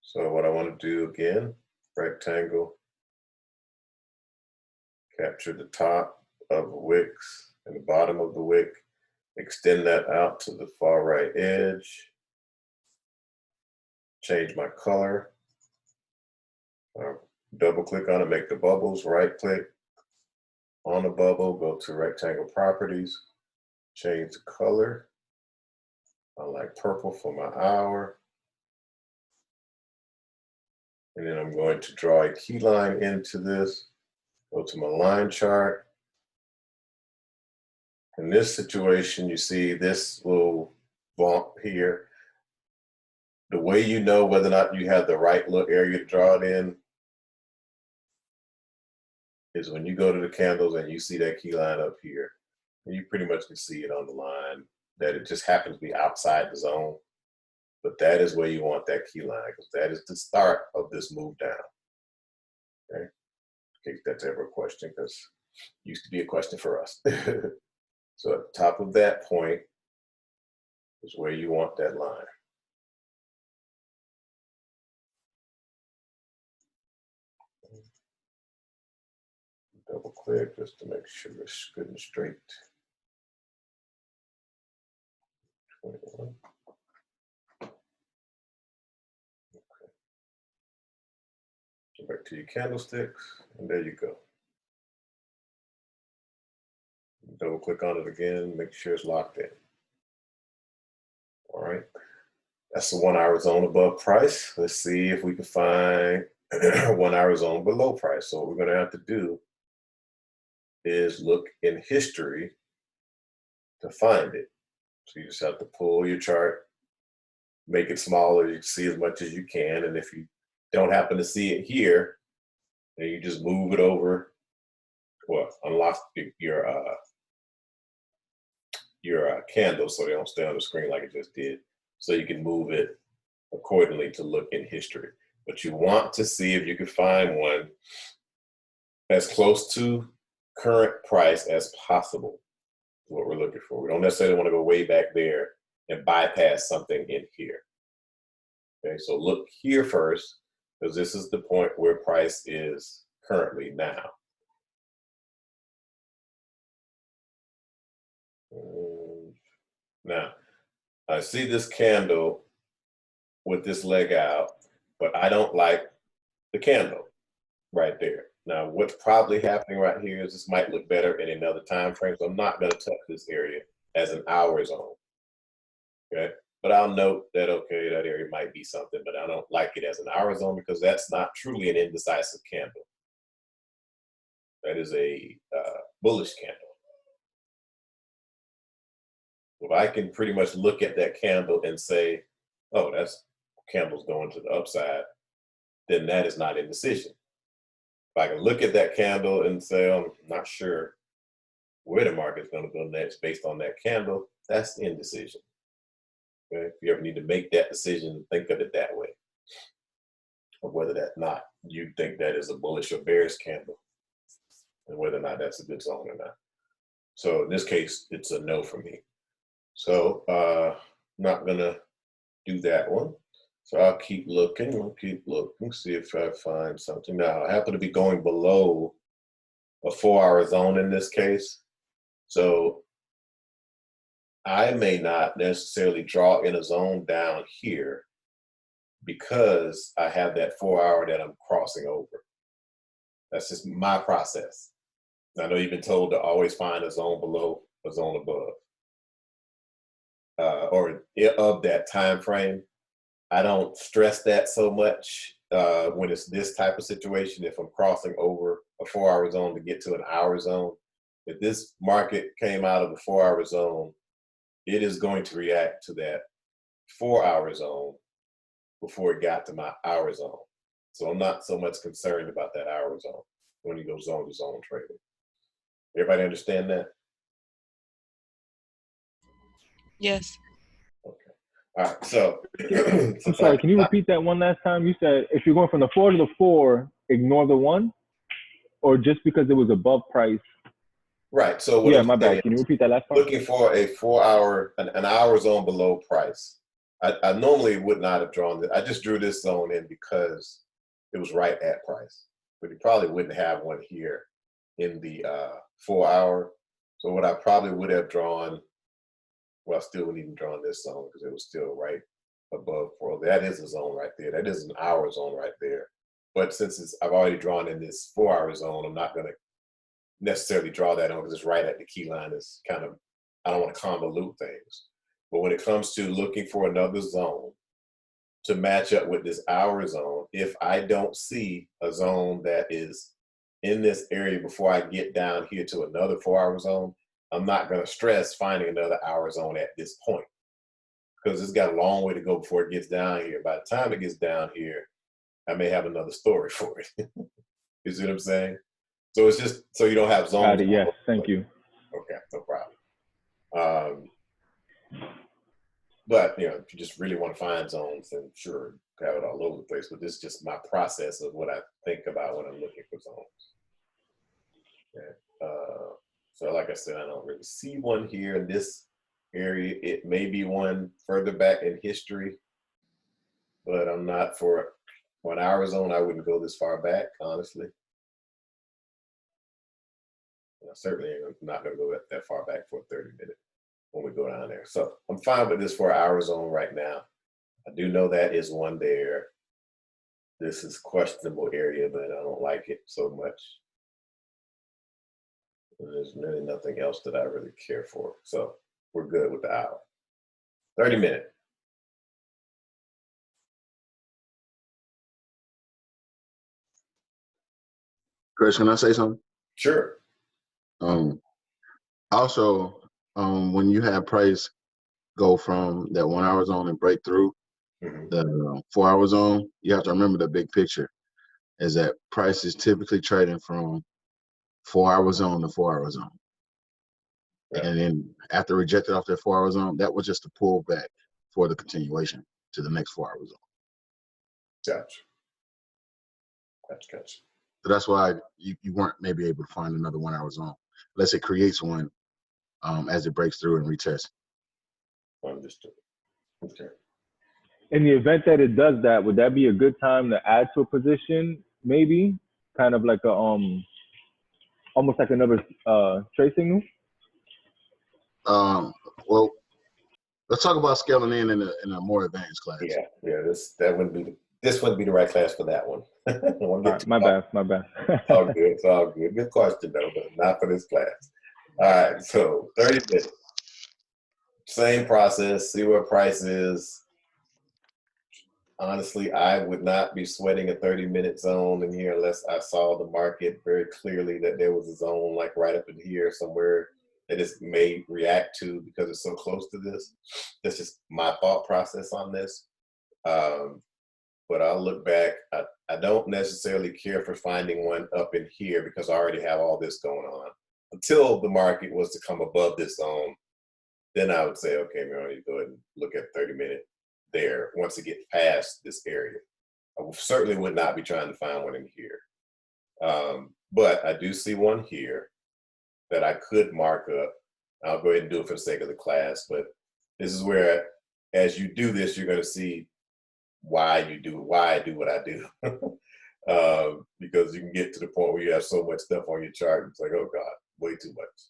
A: So what I want to do again, rectangle, capture the top of the wicks and the bottom of the wick, extend that out to the far right edge, change my color, double click on it, make the bubbles, right click on the bubble, go to rectangle properties, change the color. I like purple for my hour. And then I'm going to draw a key line into this, go to my line chart. In this situation, you see this little bump here. The way you know whether or not you have the right little area to draw it in is when you go to the candles and you see that key line up here. And you pretty much can see it on the line that it just happens to be outside the zone. But that is where you want that key line, because that is the start of this move down. Okay, in case that's ever a question, because it used to be a question for us. So at the top of that point is where you want that line. Double click just to make sure it's good and straight. 21. Go back to your candlesticks, and there you go. Double click on it again, make sure it's locked in. All right, that's the 1 hour zone above price. Let's see if we can find 1 hour zone below price. So what we're gonna have to do is look in history to find it. So you just have to pull your chart, make it smaller, you can see as much as you can. And if you don't happen to see it here, then you just move it over, well, unlock your candle so they don't stay on the screen like it just did. So you can move it accordingly to look in history. But you want to see if you can find one as close to current price as possible. Is what we're looking for. We don't necessarily want to go way back there and bypass something in here. Okay, so look here first, because this is the point where price is currently now. Now, I see this candle with this leg out, but I don't like the candle right there. Now, what's probably happening right here is this might look better in another time frame, so I'm not going to touch this area as an hour zone. Okay, but I'll note that, okay, that area might be something, but I don't like it as an hour zone because that's not truly an indecisive candle. That is a bullish candle. If I can pretty much look at that candle and say, oh, that's candle's going to the upside, then that is not indecision. If I can look at that candle and say, I'm not sure where the market's going to go next based on that candle, that's indecision. Okay? If you ever need to make that decision, think of it that way. Or whether that's not, you think that is a bullish or bearish candle, and whether or not that's a good zone or not. So in this case, it's a no for me. So not gonna do that one. So I'll keep looking, see if I find something. Now I happen to be going below a 4 hour zone in this case. So I may not necessarily draw in a zone down here because I have that 4 hour that I'm crossing over. That's just my process. I know you've been told to always find a zone below, a zone above. Or of that time frame. I don't stress that so much when it's this type of situation. If I'm crossing over a 4 hour zone to get to an hour zone, if this market came out of the 4 hour zone, it is going to react to that 4 hour zone before it got to my hour zone. So I'm not so much concerned about that hour zone when you go zone to zone trading. Everybody understand that?
C: Yes.
A: Okay. All right. So,
E: I'm sorry, can you repeat that one last time? You said if you're going from the 4 to the 4, ignore the 1? Or just because it was above price?
A: Right. So what
E: yeah,
A: I'm
E: my bad.
A: saying
E: Can you repeat that last part?
A: looking for a 4 hour, an hour zone below price. I normally would not have drawn it. I just drew this zone in because it was right at price. But you probably wouldn't have one here in the 4 hour. So what I probably would have drawn, well, I still wouldn't even draw this zone because it was still right above 4. That is a zone right there. That is an hour zone right there. But since I've already drawn in this 4 hour zone, I'm not going to necessarily draw that on because it's right at the key line. It's kind of, I don't want to convolute things. But when it comes to looking for another zone to match up with this hour zone, if I don't see a zone that is in this area before I get down here to another 4 hour zone, I'm not going to stress finding another hour zone at this point because it's got a long way to go before it gets down here. By the time it gets down here, I may have another story for it. You see what I'm saying? So it's just so you don't have zones.
E: Got it, yes, thank you.
A: Okay, no problem. But you know, if you just really want to find zones, then sure, have it all over the place. But this is just my process of what I think about when I'm looking for zones. Okay. So like I said, I don't really see one here in this area. It may be one further back in history, but I'm not for 1 hour zone. I wouldn't go this far back, honestly. certainly am not going to go that far back for a 30-minute when we go down there. So I'm fine with this 4-hour zone right now. I do know that is one there. This is questionable area, but I don't like it so much. There's really nothing else that I really care for. So we're good with the hour. 30-minute.
F: Chris, can I say something?
A: Sure.
F: Also, when you have price go from that 1 hour zone and break through the 4 hour zone, you have to remember the big picture is that price is typically trading from 4 hour zone to 4 hour zone. Yeah. And then after rejected off that 4 hour zone, that was just a pullback for the continuation to the next 4 hour zone.
A: Gotcha. Gotcha.
F: So that's why you weren't maybe able to find another 1 hour zone unless it creates one as it breaks through and retests.
A: Understood. Okay.
E: In the event that it does that, would that be a good time to add to a position? Maybe kind of like a almost like another trade signal.
F: Well, let's talk about scaling in a more advanced class.
A: Yeah. This wouldn't be the right class for that one.
E: All right, my bad.
A: It's all good. It's all good. Good question though, but not for this class. All right. So 30 minutes. Same process. See where price is. Honestly, I would not be sweating a 30-minute zone in here unless I saw the market very clearly that there was a zone like right up in here somewhere that it may react to because it's so close to this. That's just my thought process on this. But I'll look back. I don't necessarily care for finding one up in here because I already have all this going on. Until the market was to come above this zone, then I would say, okay, man, you go ahead and look at 30-minute there once it gets past this area. I certainly would not be trying to find one in here. But I do see one here that I could mark up. I'll go ahead and do it for the sake of the class, but this is where as you do this, you're going to see why I do what I do. Because you can get to the point where you have so much stuff on your chart, it's like, oh God, way too much.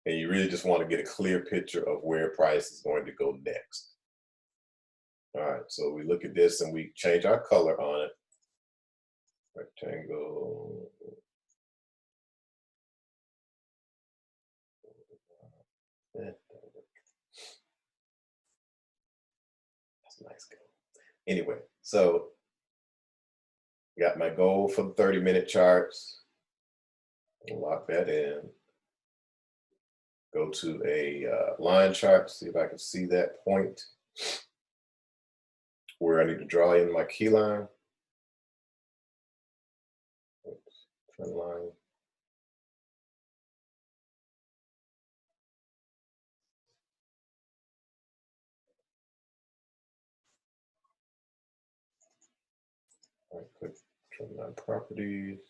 A: And you really just want to get a clear picture of where price is going to go next. All right, so we look at this and we change our color on it. Rectangle. That's a nice goal. Anyway, so got my goal for the 30-minute charts. Lock that in. Go to a line chart, see if I can see that point where I need to draw in my key line. Trend line. All right, click Trendline properties.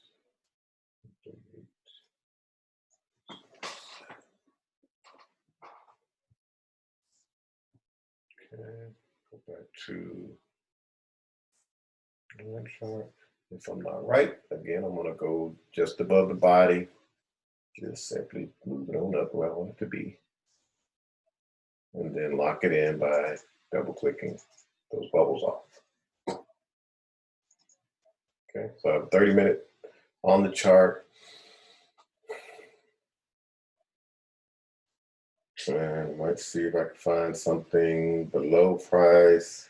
A: Okay, go back to line chart. If I'm not right, again, I'm gonna go just above the body. Just simply move it on up where I want it to be. And then lock it in by double clicking those bubbles off. Okay, so I have 30-minute on the chart. And let's see if I can find something below price.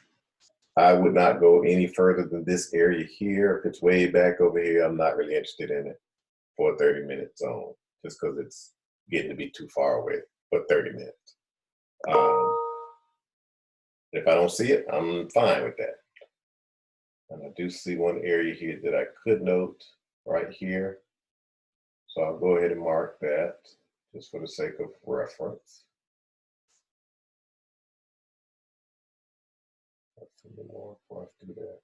A: I would not go any further than this area here. If it's way back over here, I'm not really interested in it for a 30-minute zone, just because it's getting to be too far away for 30 minutes. If I don't see it, I'm fine with that. And I do see one area here that I could note right here. So I'll go ahead and mark that just for the sake of reference. That's a little more before I do that.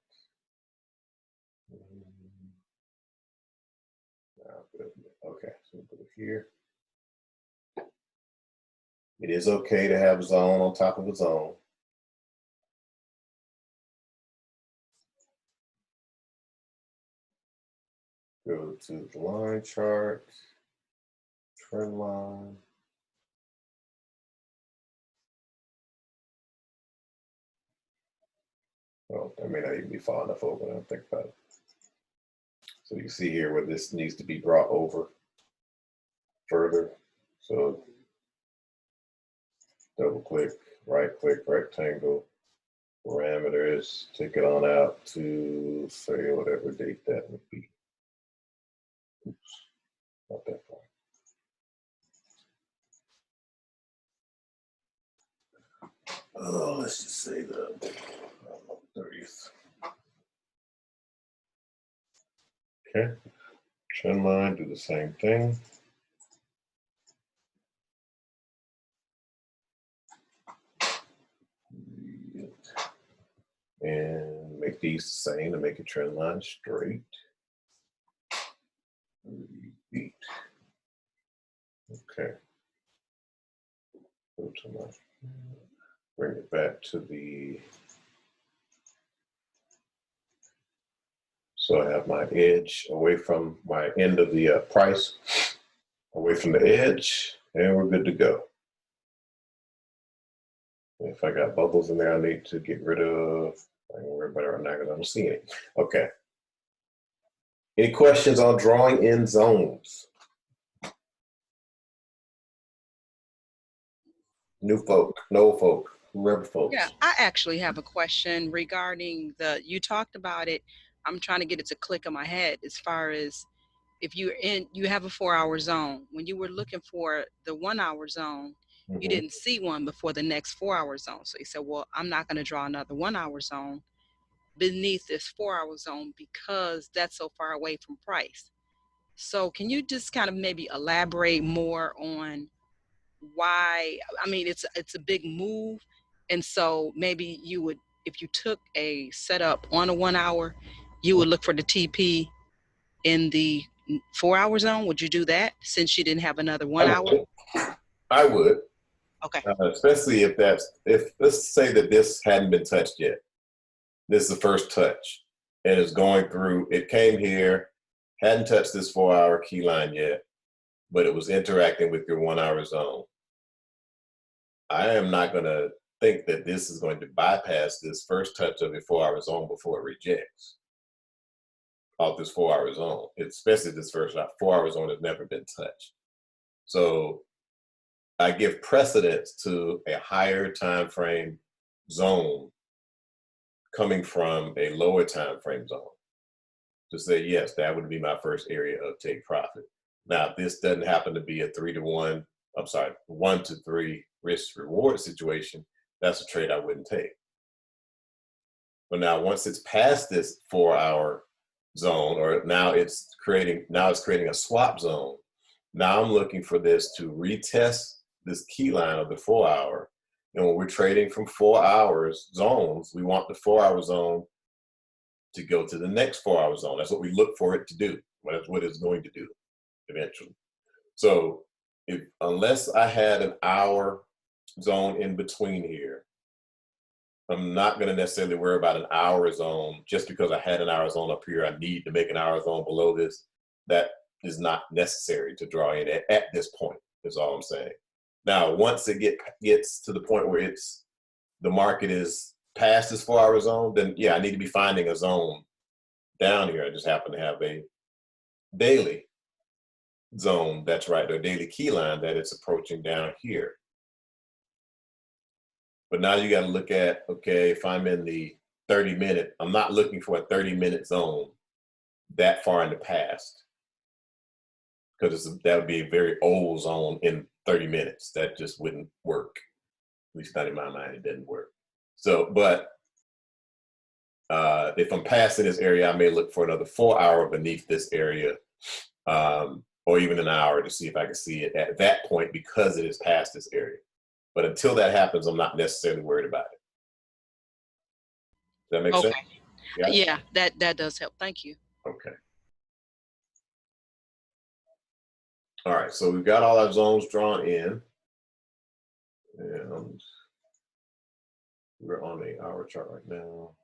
A: Okay, so we'll put it here. It is okay to have a zone on top of a zone. Go to the line chart. trend line. Well, that may not even be far enough over. I don't think about it. So you see here where this needs to be brought over further. So double click, right click, rectangle, parameters, take it on out to say whatever date that would be. Oops, not that far. Oh, let's just say the 30th. Okay, trend line, do the same thing. And make these the same to make a trend line straight. Repeat. Okay. Go to my, bring it back to the, so I have my edge away from my end of the price, away from the edge, and we're good to go. If I got bubbles in there, I need to get rid of. I can worry about it right now because I don't see any. Okay. Any questions on drawing in zones? New folk, no folk, whoever folks.
G: Yeah, I actually have a question regarding you talked about it. I'm trying to get it to click in my head as far as if you have a 4-hour zone. When you were looking for the 1-hour zone, you didn't see one before the next 4-hour zone. So you said, well, I'm not going to draw another 1-hour zone beneath this 4-hour zone because that's so far away from price. So can you just kind of maybe elaborate more on why? I mean, it's a big move, and so maybe you would, if you took a setup on a 1-hour, you would look for the TP in the 4-hour zone. Would you do that since you didn't have another 1-hour?
A: I would.
G: Okay.
A: Especially if let's say that this hadn't been touched yet. This is the first touch, and it's going through. It came here, hadn't touched this 4-hour key line yet, but it was interacting with your 1-hour zone. I am not going to think that this is going to bypass this first touch of your 4-hour zone before it rejects off this 4-hour zone. Especially this first 4-hour zone has never been touched. So I give precedence to a higher time frame zone coming from a lower time frame zone to say, yes, that would be my first area of take profit. Now, if this doesn't happen to be a 1 to 3 risk reward situation, that's a trade I wouldn't take. But now once it's past this 4-hour zone, or now it's creating a swap zone, now I'm looking for this to retest this key line of the 4-hour. And when we're trading from 4 hours zones, we want the 4-hour zone to go to the next 4-hour zone. That's what we look for it to do. That's what it's going to do eventually. So unless I had an hour zone in between here, I'm not going to necessarily worry about an hour zone. Just because I had an hour zone up here, I need to make an hour zone below this. That is not necessary to draw in at this point, is all I'm saying. Now, once it gets to the point where the market is past this 4-hour zone, then yeah, I need to be finding a zone down here. I just happen to have a daily zone that's right, or daily key line that it's approaching down here. But now you got to look at, okay, if I'm in the 30-minute, I'm not looking for a 30-minute zone that far in the past, because that would be a very old zone in 30 minutes. That just wouldn't work. At least not in my mind, it didn't work. So, but if I'm passing this area, I may look for another 4-hour beneath this area, or even an hour to see if I can see it at that point because it is past this area. But until that happens, I'm not necessarily worried about it. Does that make sense?
G: Yeah, that does help. Thank you.
A: Okay. All right, so we've got all our zones drawn in. And we're on the hour chart right now. All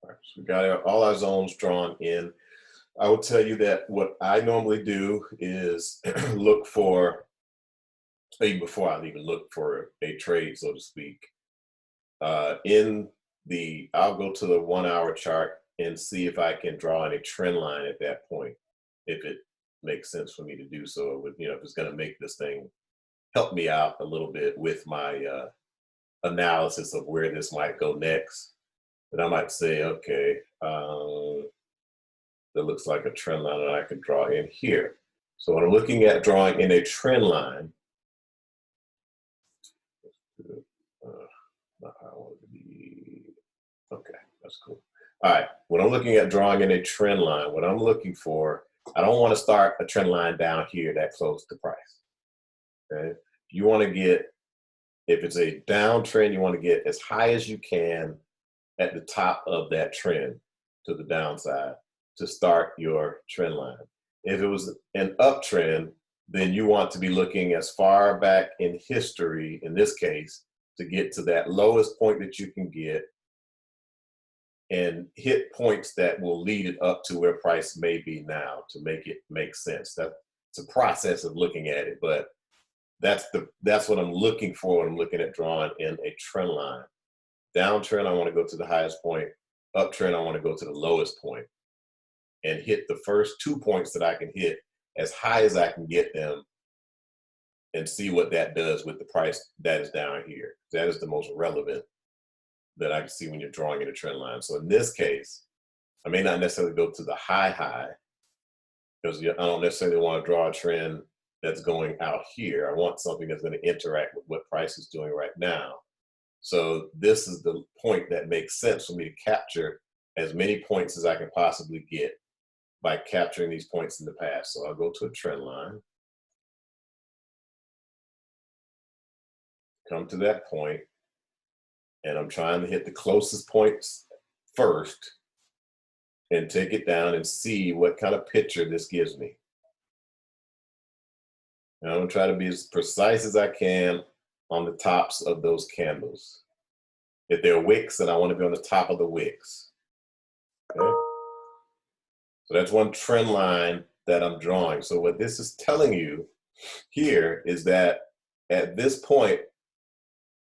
A: right, so we got all our zones drawn in. I will tell you that what I normally do is look for, even before I even look for a trade, so to speak, I'll go to the 1 hour chart and see if I can draw any trend line at that point, if it makes sense for me to do so. With, if it's going to make this thing help me out a little bit with my analysis of where this might go next. And I might say, okay, that looks like a trend line that I could draw in here. So when I'm looking at drawing in a trend line, not how I want it to be. Okay, that's cool. All right, when I'm looking at drawing in a trend line, what I'm looking for, I don't want to start a trend line down here that close to price. Okay, you want to get, if it's a downtrend, you want to get as high as you can at the top of that trend to the downside to start your trend line. If it was an uptrend, then you want to be looking as far back in history, in this case, to get to that lowest point that you can get and hit points that will lead it up to where price may be now to make it make sense. That's a process of looking at it, but that's what I'm looking for when I'm looking at drawing in a trend line. Downtrend, I want to go to the highest point. Uptrend, I want to go to the lowest point and hit the first 2 points that I can hit as high as I can get them and see what that does with the price that is down here. That is the most relevant that I can see when you're drawing in a trend line. So in this case, I may not necessarily go to the high because I don't necessarily want to draw a trend that's going out here. I want something that's going to interact with what price is doing right now. So this is the point that makes sense for me to capture as many points as I can possibly get by capturing these points in the past. So I'll go to a trend line, come to that point, and I'm trying to hit the closest points first and take it down and see what kind of picture this gives me. And I'm gonna try to be as precise as I can on the tops of those candles. If they're wicks, then I want to be on the top of the wicks. Okay? So that's one trend line that I'm drawing. So what this is telling you here is that at this point,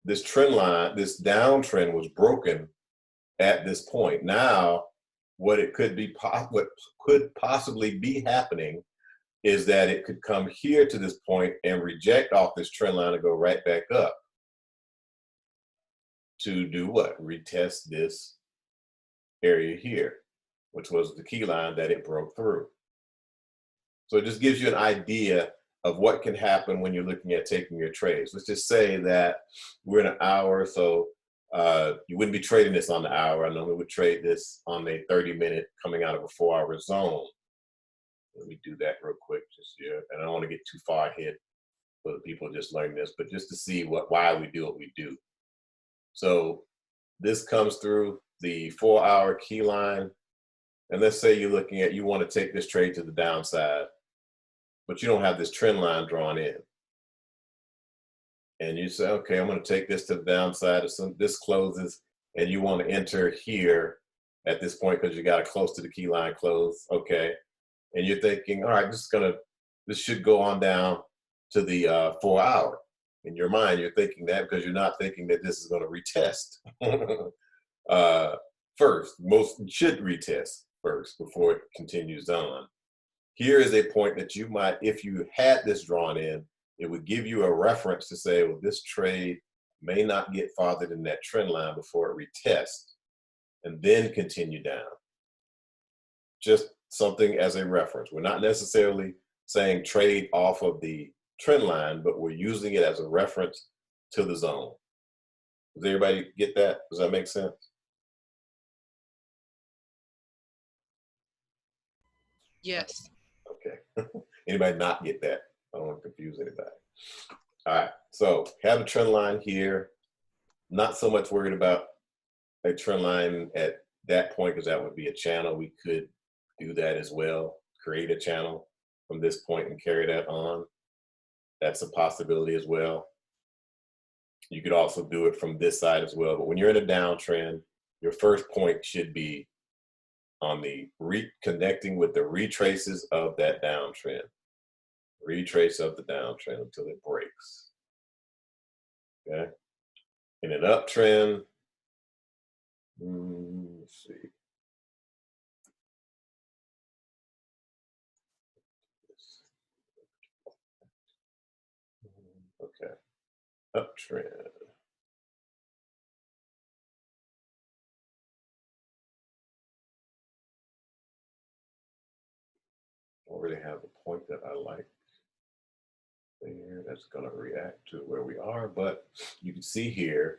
A: this trend line, this downtrend was broken at this point. Now, what could possibly be happening is that it could come here to this point and reject off this trend line and go right back up to do what? Retest this area here, which was the key line that it broke through. So it just gives you an idea of what can happen when you're looking at taking your trades. Let's just say that we're in an hour, so you wouldn't be trading this on the hour. I normally would trade this on a 30-minute coming out of a 4-hour zone. Let me do that real quick just here. And I don't want to get too far ahead for the people just learning this, but just to see why we do what we do. So this comes through the 4-hour key line. And let's say you want to take this trade to the downside, but you don't have this trend line drawn in. And you say, okay, I'm going to take this to the downside. This closes, and you want to enter here at this point because you got it close to the key line close. Okay. And you're thinking, all right, this should go on down to the 4-hour. In your mind, you're thinking that because you're not thinking that this is going to retest first. Most should retest first before it continues on. Here is a point that you might, if you had this drawn in, it would give you a reference to say, well, this trade may not get farther than that trend line before it retests and then continue down. Just something as a reference. We're not necessarily saying trade off of the trend line, but we're using it as a reference to the zone. Does everybody get that? Does that make sense?
G: Yes.
A: Okay. Anybody not get that? I don't want to confuse anybody. All right. So have a trend line here. Not so much worried about a trend line at that point because that would be a channel. We could do that as well. Create a channel from this point and carry that on. That's a possibility as well. You could also do it from this side as well. But when you're in a downtrend, your first point should be on the connecting with the retraces of that downtrend. Retrace of the downtrend until it breaks. Okay. In an uptrend, let's see. Okay. Uptrend. Don't really have a point that I like there that's going to react to where we are, but you can see here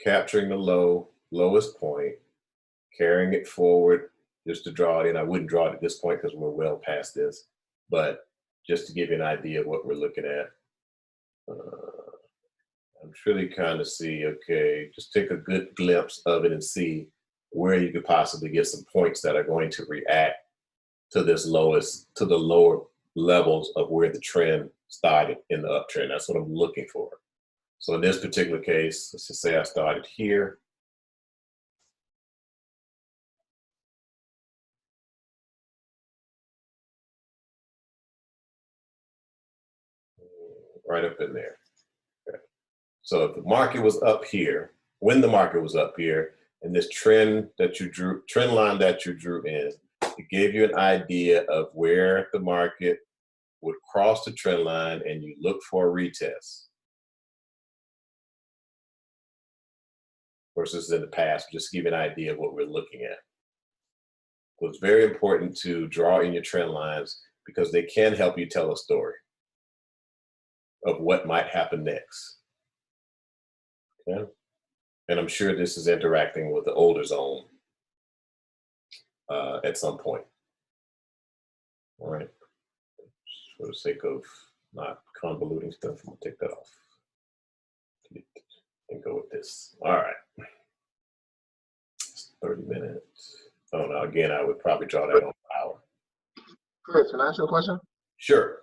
A: capturing the lowest point, carrying it forward just to draw it in. I wouldn't draw it at this point because we're well past this, but just to give you an idea of what we're looking at. I'm really kind of see, okay, just take a good glimpse of it and see where you could possibly get some points that are going to react to this to the lower levels of where the trend started in the uptrend. That's what I'm looking for. So in this particular case, let's just say I started here. Right up in there. Okay. So if the market was up here, when the market was up here, and this trend line that you drew in, it gave you an idea of where the market would cross the trend line and you look for a retest. Versus in the past, just to give you an idea of what we're looking at. So it's very important to draw in your trend lines because they can help you tell a story of what might happen next. Okay? And I'm sure this is interacting with the older zone at some point. All right. For the sake of not convoluting stuff, I'm gonna take that off and go with this. All right. 30 minutes. Oh no, again, I would probably draw that on an hour.
F: Chris, can I ask you a question?
A: Sure.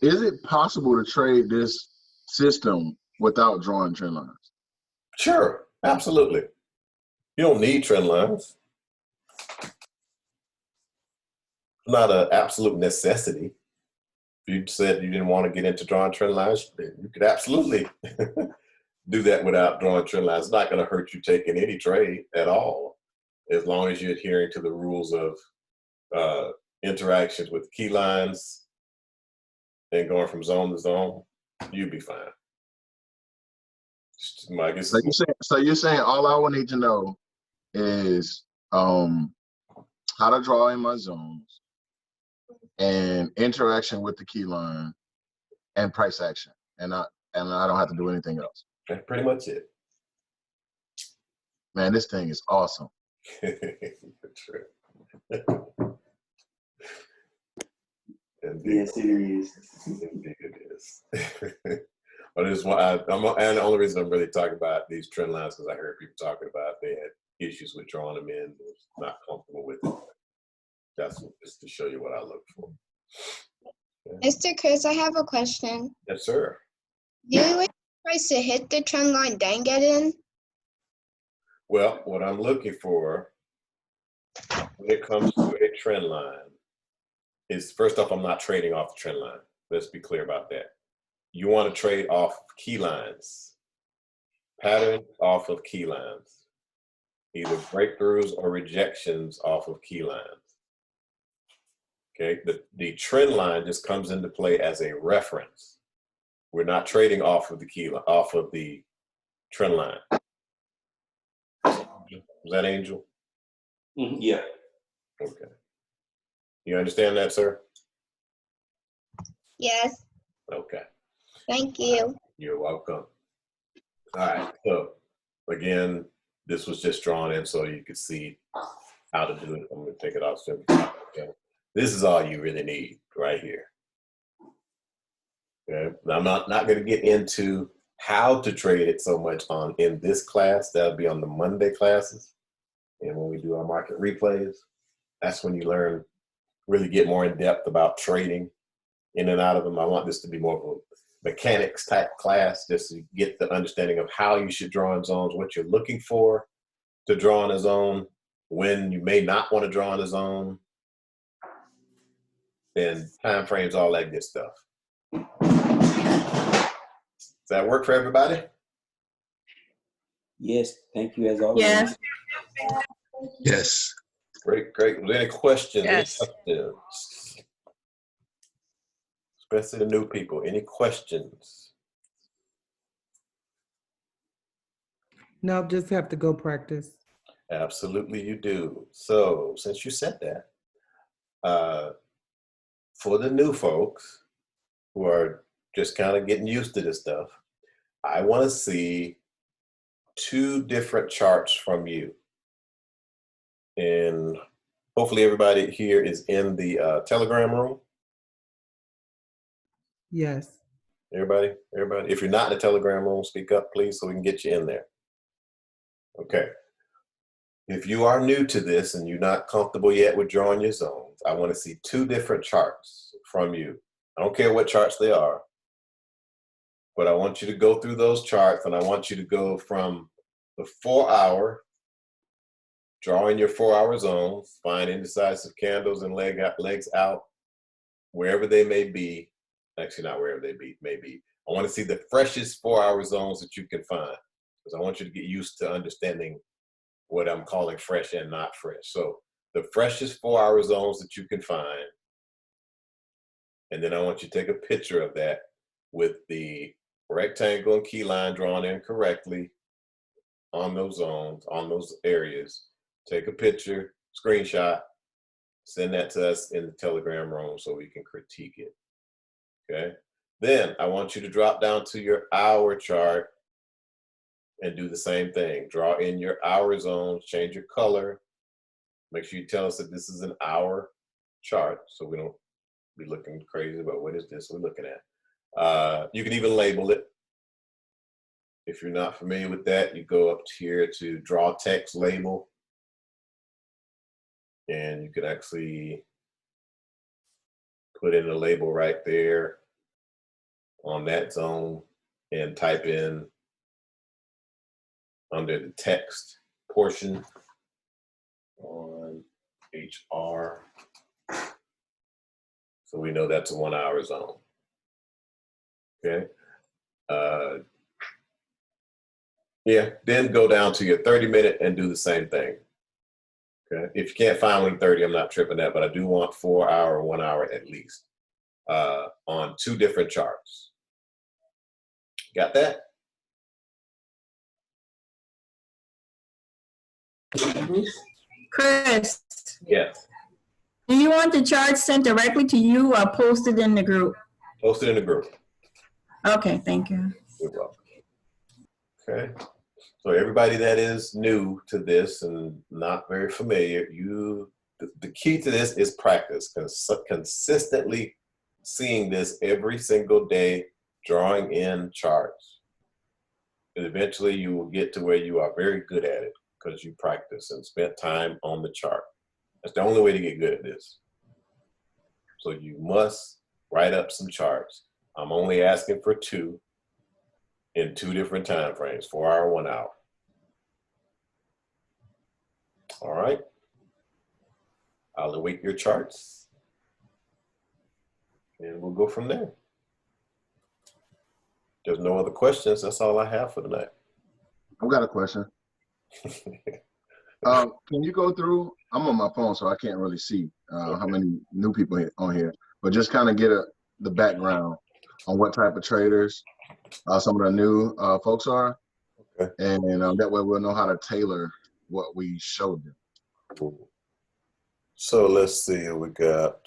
F: Is it possible to trade this system without drawing trend lines?
A: Sure, absolutely. You don't need trend lines. Not an absolute necessity. If you said you didn't want to get into drawing trend lines, you could absolutely do that without drawing trend lines. It's not going to hurt you taking any trade at all, as long as you're adhering to the rules of interactions with key lines and going from zone to zone. You'll be fine.
F: So you're saying all I would need to know is how to draw in my zones and interaction with the key line and price action, and I don't have to do anything else.
A: That's pretty much it.
F: Man, this thing is awesome.
A: True.
H: Yes, it is.
A: Indeed it is. But it's why and the only reason I'm really talking about these trend lines because I heard people talking about they had issues with drawing them in, was not comfortable with it. That's just to show you what I look for. Yeah.
I: Mr. Chris, I have a question.
A: Yes, sir.
I: Do you wait for price to hit the trend line, then get in?
A: Well, what I'm looking for when it comes to a trend line is, first off, I'm not trading off the trend line. Let's be clear about that. You want to trade off key lines, pattern off of key lines, either breakthroughs or rejections off of key lines. Okay, the trend line just comes into play as a reference. We're not trading off of the trend line. Was that Angel?
H: Yeah.
A: Okay. You understand that, sir?
I: Yes.
A: Okay.
I: Thank you.
A: You're welcome. All right. So again, this was just drawn in so you could see how to do it. I'm going to take it off. Okay. This is all you really need right here. Okay. Now, I'm not going to get into how to trade it so much in this class. That'll be on the Monday classes. And when we do our market replays, that's when you learn, really get more in depth about trading in and out of them. I want this to be more of a mechanics type class, just to get the understanding of how you should draw in zones, what you're looking for to draw in a zone, when you may not want to draw in the zone, and time frames, all that good stuff. Does that work for everybody?
H: Yes, thank you as always.
J: Yes.
F: Yes.
A: Great, great. Was there any questions?
G: Yes.
A: Any questions? Especially the new people. Any questions?
K: No, just have to go practice.
A: Absolutely, you do. So, since you said that, for the new folks who are just kind of getting used to this stuff, I want to see 2 different charts from you. And hopefully everybody here is in the Telegram room.
K: Yes.
A: Everybody? If you're not in the Telegram room, speak up, please, so we can get you in there. Okay. If you are new to this and you're not comfortable yet with drawing your zones, I want to see 2 different charts from you. I don't care what charts they are, but I want you to go through those charts, and I want you to go from the 4-hour, drawing your 4-hour zones, find indecisive candles and legs out, wherever they may be. Actually, not wherever they may be. I want to see the freshest 4-hour zones that you can find, because I want you to get used to understanding what I'm calling fresh and not fresh. So the freshest 4-hour zones that you can find, and then I want you to take a picture of that with the rectangle and key line drawn in correctly on those zones, on those areas. Take a picture, screenshot, send that to us in the Telegram room so we can critique it. Okay. Then I want you to drop down to your hour chart and do the same thing. Draw in your hour zones, change your color. Make sure you tell us that this is an hour chart so we don't be looking crazy about what is this we're looking at. You can even label it. If you're not familiar with that, you go up here to draw text label, and you can actually put in a label right there on that zone and type in under the text portion on HR. So we know that's a 1-hour zone. Okay. Yeah, then go down to your 30-minute and do the same thing. Okay. If you can't find 1:30, I'm not tripping that, but I do want 4-hour, 1 hour at least on 2 different charts. Got that?
J: Chris,
A: Yes.
J: do you want the chart sent directly to you or posted in the group?
A: Post it in the group.
J: Okay, thank you.
A: You're welcome. Okay. So everybody that is new to this and not very familiar, the key to this is practice. Consistently seeing this every single day, drawing in charts. And eventually you will get to where you are very good at it because you practice and spent time on the chart. That's the only way to get good at this. So you must write up some charts. I'm only asking for 2 in 2 different time frames, 4-hour, 1 hour. All right. I'll await your charts and we'll go from there. There's no other questions. That's all I have for tonight.
F: I've got a question. Can you go through? I'm on my phone, so I can't really see how many new people on here, but just kind of get the background on what type of traders some of the new folks are,
A: Okay.
F: and that way we'll know how to tailor what we showed them.
A: Cool. So let's see. We got.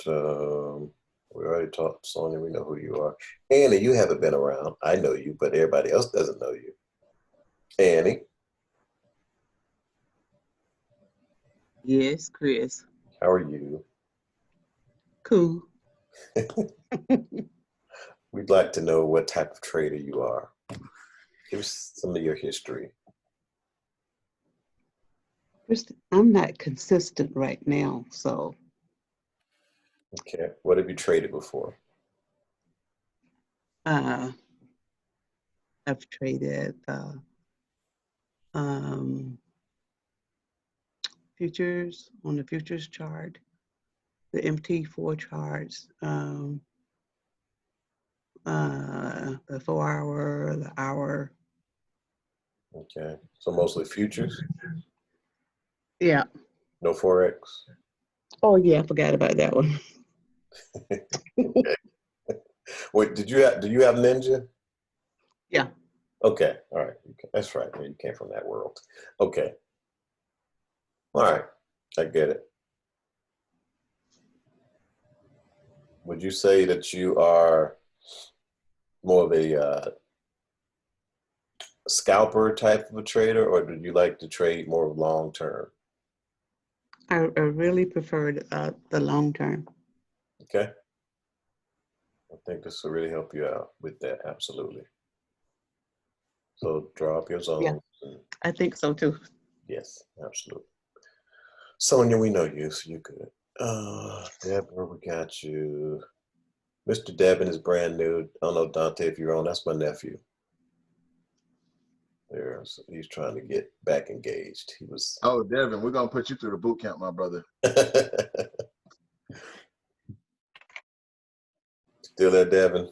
A: We already talked to Sonia. We know who you are. Annie, you haven't been around. I know you, but everybody else doesn't know you. Annie.
L: Yes, Chris.
A: How are you?
L: Cool.
A: We'd like to know what type of trader you are. Give us some of your history.
L: First, I'm not consistent right now, so.
A: Okay. What have you traded before?
L: I've traded futures, on the futures chart, the MT4 charts, the 4 hour, the hour.
A: Okay, so mostly futures,
L: Yeah.
A: no forex.
L: Oh yeah, I forgot about that one.
A: Okay. Wait, do you have Ninja?
L: Yeah.
A: Okay, all right. That's right. You came from that world. Okay. All right, I get it. Would you say that you are more of a scalper type of a trader, or do you like to trade more long term?
L: I really preferred the long term.
A: Okay. I think this will really help you out with that. Absolutely. So draw up your zones.
L: Yeah, I think so too.
A: Yes, absolutely. Sonia, we know you, so you're good. Deborah, we got you. Mr. Devin is brand new. I don't know, Dante, if you're on. That's my nephew. There, so he's trying to get back engaged. He was.
F: Oh, Devin, we're gonna put you through the boot camp, my brother.
A: Still there, Devin?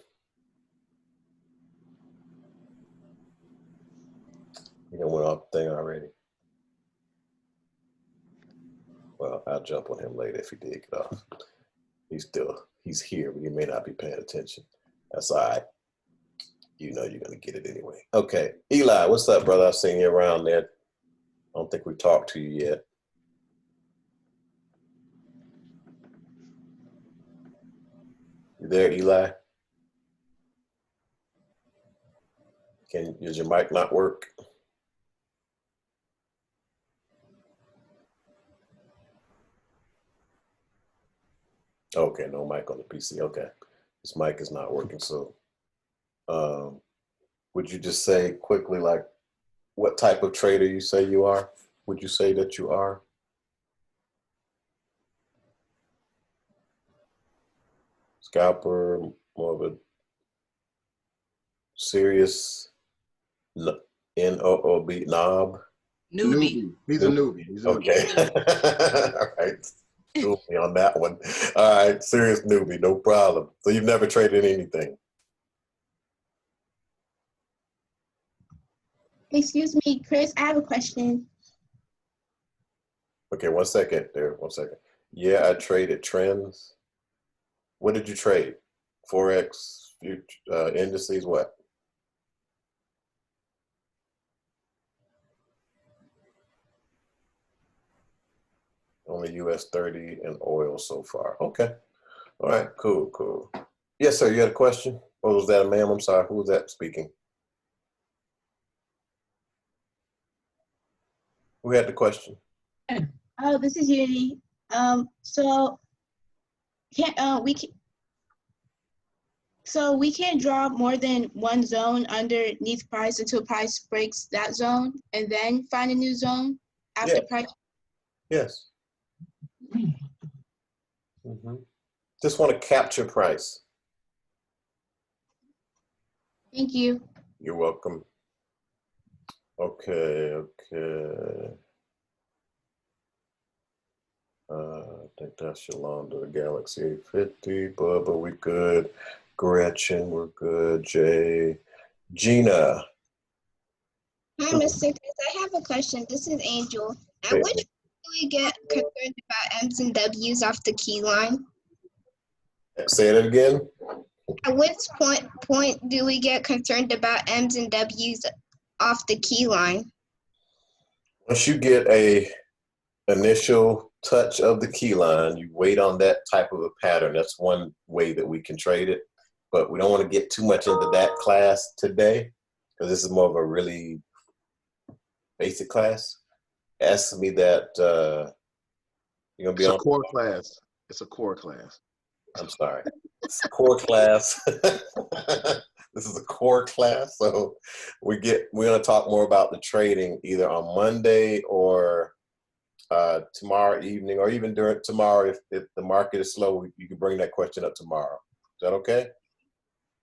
A: You know, went off the thing already. Well, I'll jump on him later if he did get off. He's here, but he may not be paying attention. That's all right. You know you're gonna get it anyway. Okay, Eli, what's up, brother? I've seen you around there. I don't think we talked to you yet. You there, Eli? Does your mic not work? Okay, no mic on the PC. Okay, this mic is not working. So, would you just say quickly, like, what type of trader you say you are? Would you say that you are? Scalper, more of a serious N-O-O-B, knob?
C: Newbie.
F: He's a newbie. He's a
A: Okay. All right. School me on that one. All right. Serious newbie. No problem. So you've never traded anything?
I: Excuse me, Chris, I have a question.
A: Okay, 1 second there. 1 second. Yeah, I traded trends. What did you trade? Forex, indices, what? Only US 30 and oil so far. Okay. All right, cool, cool. Yes, sir, you had a question? Or was that a ma'am? I'm sorry, who was that speaking? Who had the question?
I: Oh, this is Unity. So we can't draw more than one zone underneath price until price breaks that zone, and then find a new zone after price.
A: Yes. Just want to capture price.
I: Thank you.
A: You're welcome. Okay. I think that's Yolanda, the Galaxy 850. Bubba, we good. Gretchen, we're good. Jay. Gina.
I: Hi, Mr. Chris. I have a question. This is Angel. At which point do we get concerned about M's and W's off the key line?
A: Say that again.
I: At which point do we get concerned about M's and W's off the key line?
A: Once you get a initial touch of the key line, you wait on that type of a pattern. That's one way that we can trade it, but we don't want to get too much into that class today because this is more of a really basic class. Ask me that you're gonna be on.
F: It's a core class. It's a core class.
A: I'm sorry. It's a core class. This is a core class, so we're gonna talk more about the trading either on Monday or tomorrow evening, or even during tomorrow. If the market is slow, you can bring that question up tomorrow. Is that okay?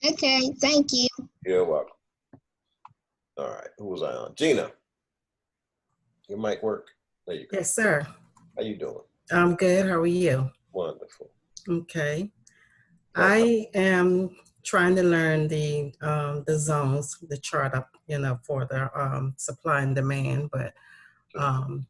I: Okay, thank you.
A: You're welcome. All right, who was I on? Gina, your mic work. There you go.
M: Yes, sir.
A: How you doing?
M: I'm good. How are you?
A: Wonderful.
M: Okay. I am trying to learn the zones, the chart up, for the supply and demand, but I'm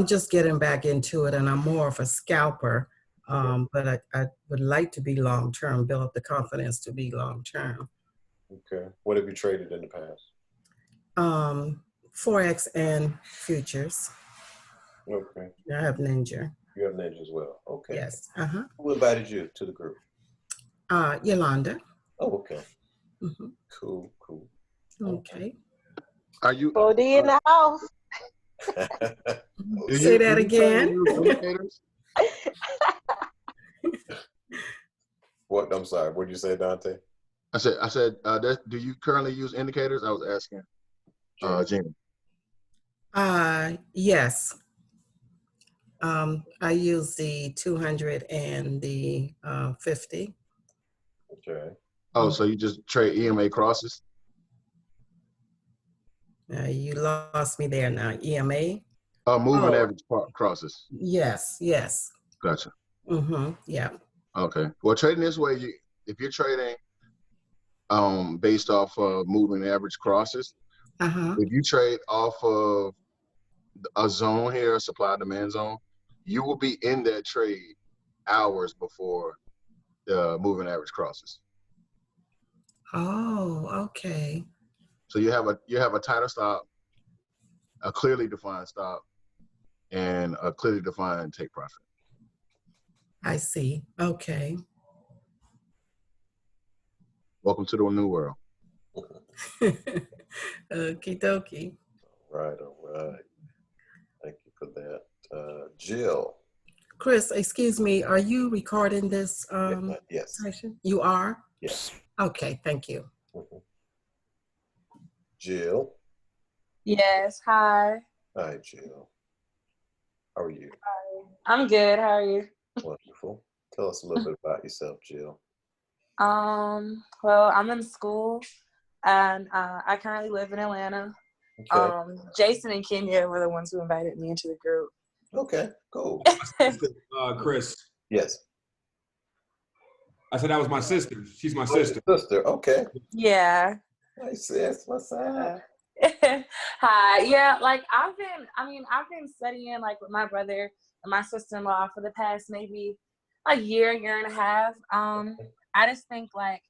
M: just getting back into it, and I'm more of a scalper. But I would like to be long term, build up the confidence to be long term.
A: Okay. What have you traded in the past?
M: Forex and futures.
A: Okay.
M: I have Ninja.
A: You have Ninja as well. Okay.
M: Yes.
A: Who invited you to the group?
M: Yolanda.
A: Oh, okay. Cool.
M: Okay.
F: Are you?
D: Bodie in the house.
M: Say that again.
A: What? I'm sorry. What did you say, Dante?
F: I said, do you currently use indicators? I was asking, Gina.
M: Yes. I use the 200 and the 50.
A: Okay.
F: Oh, so you just trade EMA crosses?
M: You lost me there now. EMA?
F: Moving average crosses.
M: Yes.
F: Gotcha.
M: Yeah.
F: Okay. Well, trading this way, if you're trading based off of moving average crosses, if you trade off of a zone here, a supply demand zone, you will be in that trade hours before the moving average crosses.
M: Oh, okay.
F: So you have a tighter stop, a clearly defined stop, and a clearly defined take profit.
M: I see. Okay.
F: Welcome to the new world.
M: Okie dokie.
A: All right. Thank you for that. Jill.
M: Chris, excuse me, are you recording this
A: yes.
M: session? You are?
A: Yes.
M: Okay, thank you.
A: Jill.
N: Yes, hi.
A: Hi, Jill. How are you?
N: Hi. I'm good. How are you?
A: Wonderful. Tell us a little bit about yourself, Jill.
N: Well, I'm in school and I currently live in Atlanta.
A: Okay.
N: Jason and Kenya were the ones who invited me into the group.
A: Okay, cool.
B: Chris.
A: Yes.
B: I said that was my sister. She's my sister.
A: Sister, okay.
N: Yeah.
A: Nice, sis. What's up?
N: Hi. Yeah, like I've been studying like with my brother and my sister-in-law for the past maybe a year and a half. I just think like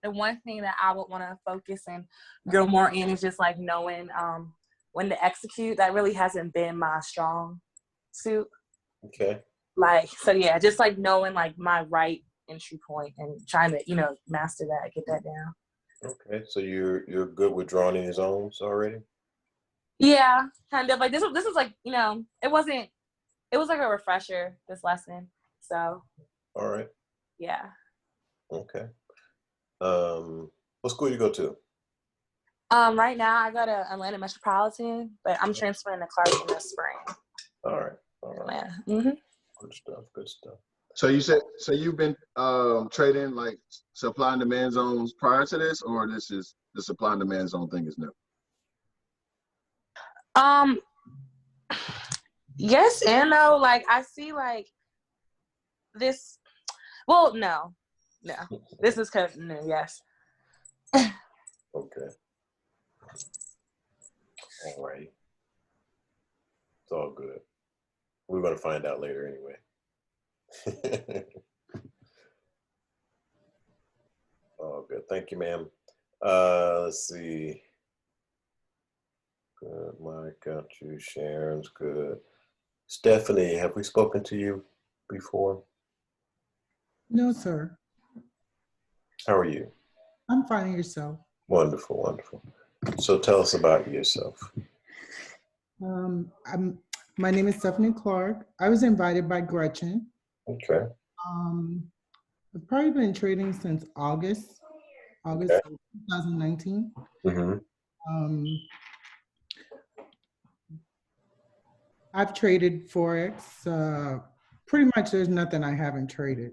N: the one thing that I would want to focus and go more in is just like knowing when to execute. That really hasn't been my strong suit.
A: Okay.
N: Like, so yeah, just like knowing like my right entry point and trying to, master that, get that down.
A: Okay. So you're good with drawing in your zones already?
N: Yeah, kind of. Like this is like, it was like a refresher, this lesson. So
A: All right.
N: yeah.
A: Okay. What school you go to?
N: Right now I go to Atlanta Metropolitan, but I'm transferring to Clark in the spring.
A: All right.
N: Atlanta.
A: Good stuff.
F: So you've been trading like supply and demand zones prior to this, or this is the supply and demand zone thing is new?
N: Yes and no. Like I see like this. Well, no. This is kind of new. Yes.
A: Okay. All right. It's all good. We're gonna find out later anyway. Oh, good. Thank you, ma'am. Let's see. Good. Mike got you. Sharon's good. Stephanie, have we spoken to you before?
K: No, sir.
A: How are you?
K: I'm finding yourself.
A: Wonderful, wonderful. So tell us about yourself.
K: My name is Stephanie Clark. I was invited by Gretchen.
A: Okay.
K: I've probably been trading since August of 2019. I've traded Forex. Pretty much there's nothing I haven't traded.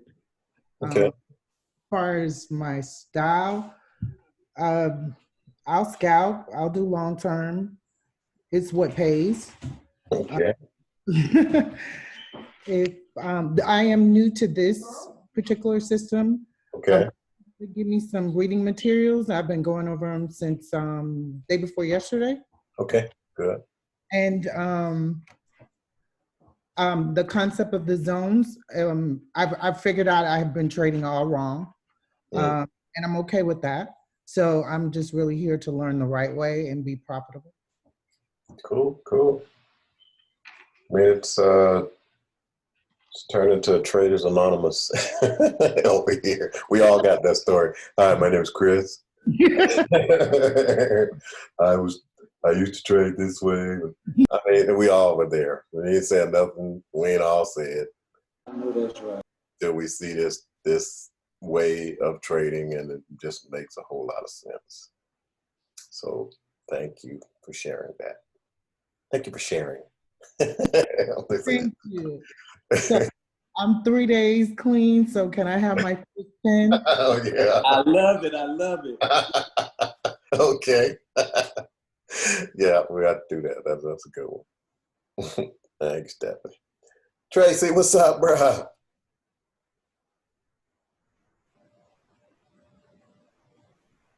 A: Okay.
K: As far as my style, I'll scalp, I'll do long term. It's what pays.
A: Okay.
K: If I am new to this particular system,
A: Okay.
K: they give me some reading materials. I've been going over them since day before yesterday.
A: Okay, good.
K: And the concept of the zones, I've figured out I've been trading all wrong, and I'm okay with that. So I'm just really here to learn the right way and be profitable.
A: Cool, cool. I mean, it's turned into a Traders Anonymous over here. We all got that story. Hi, my name is Chris. I used to trade this way. I mean, we all were there. We ain't said nothing. We ain't all said.
H: I know that's right.
A: Till we see this way of trading, and it just makes a whole lot of sense. So thank you for sharing that. Thank you for sharing.
K: Thank you. So I'm 3 days clean, so can I have my first 10?
A: Oh, yeah.
H: I love it. I love it.
A: Okay. Yeah, we got to do that. That's a good one. Thanks, Stephanie. Tracy, what's up, bro?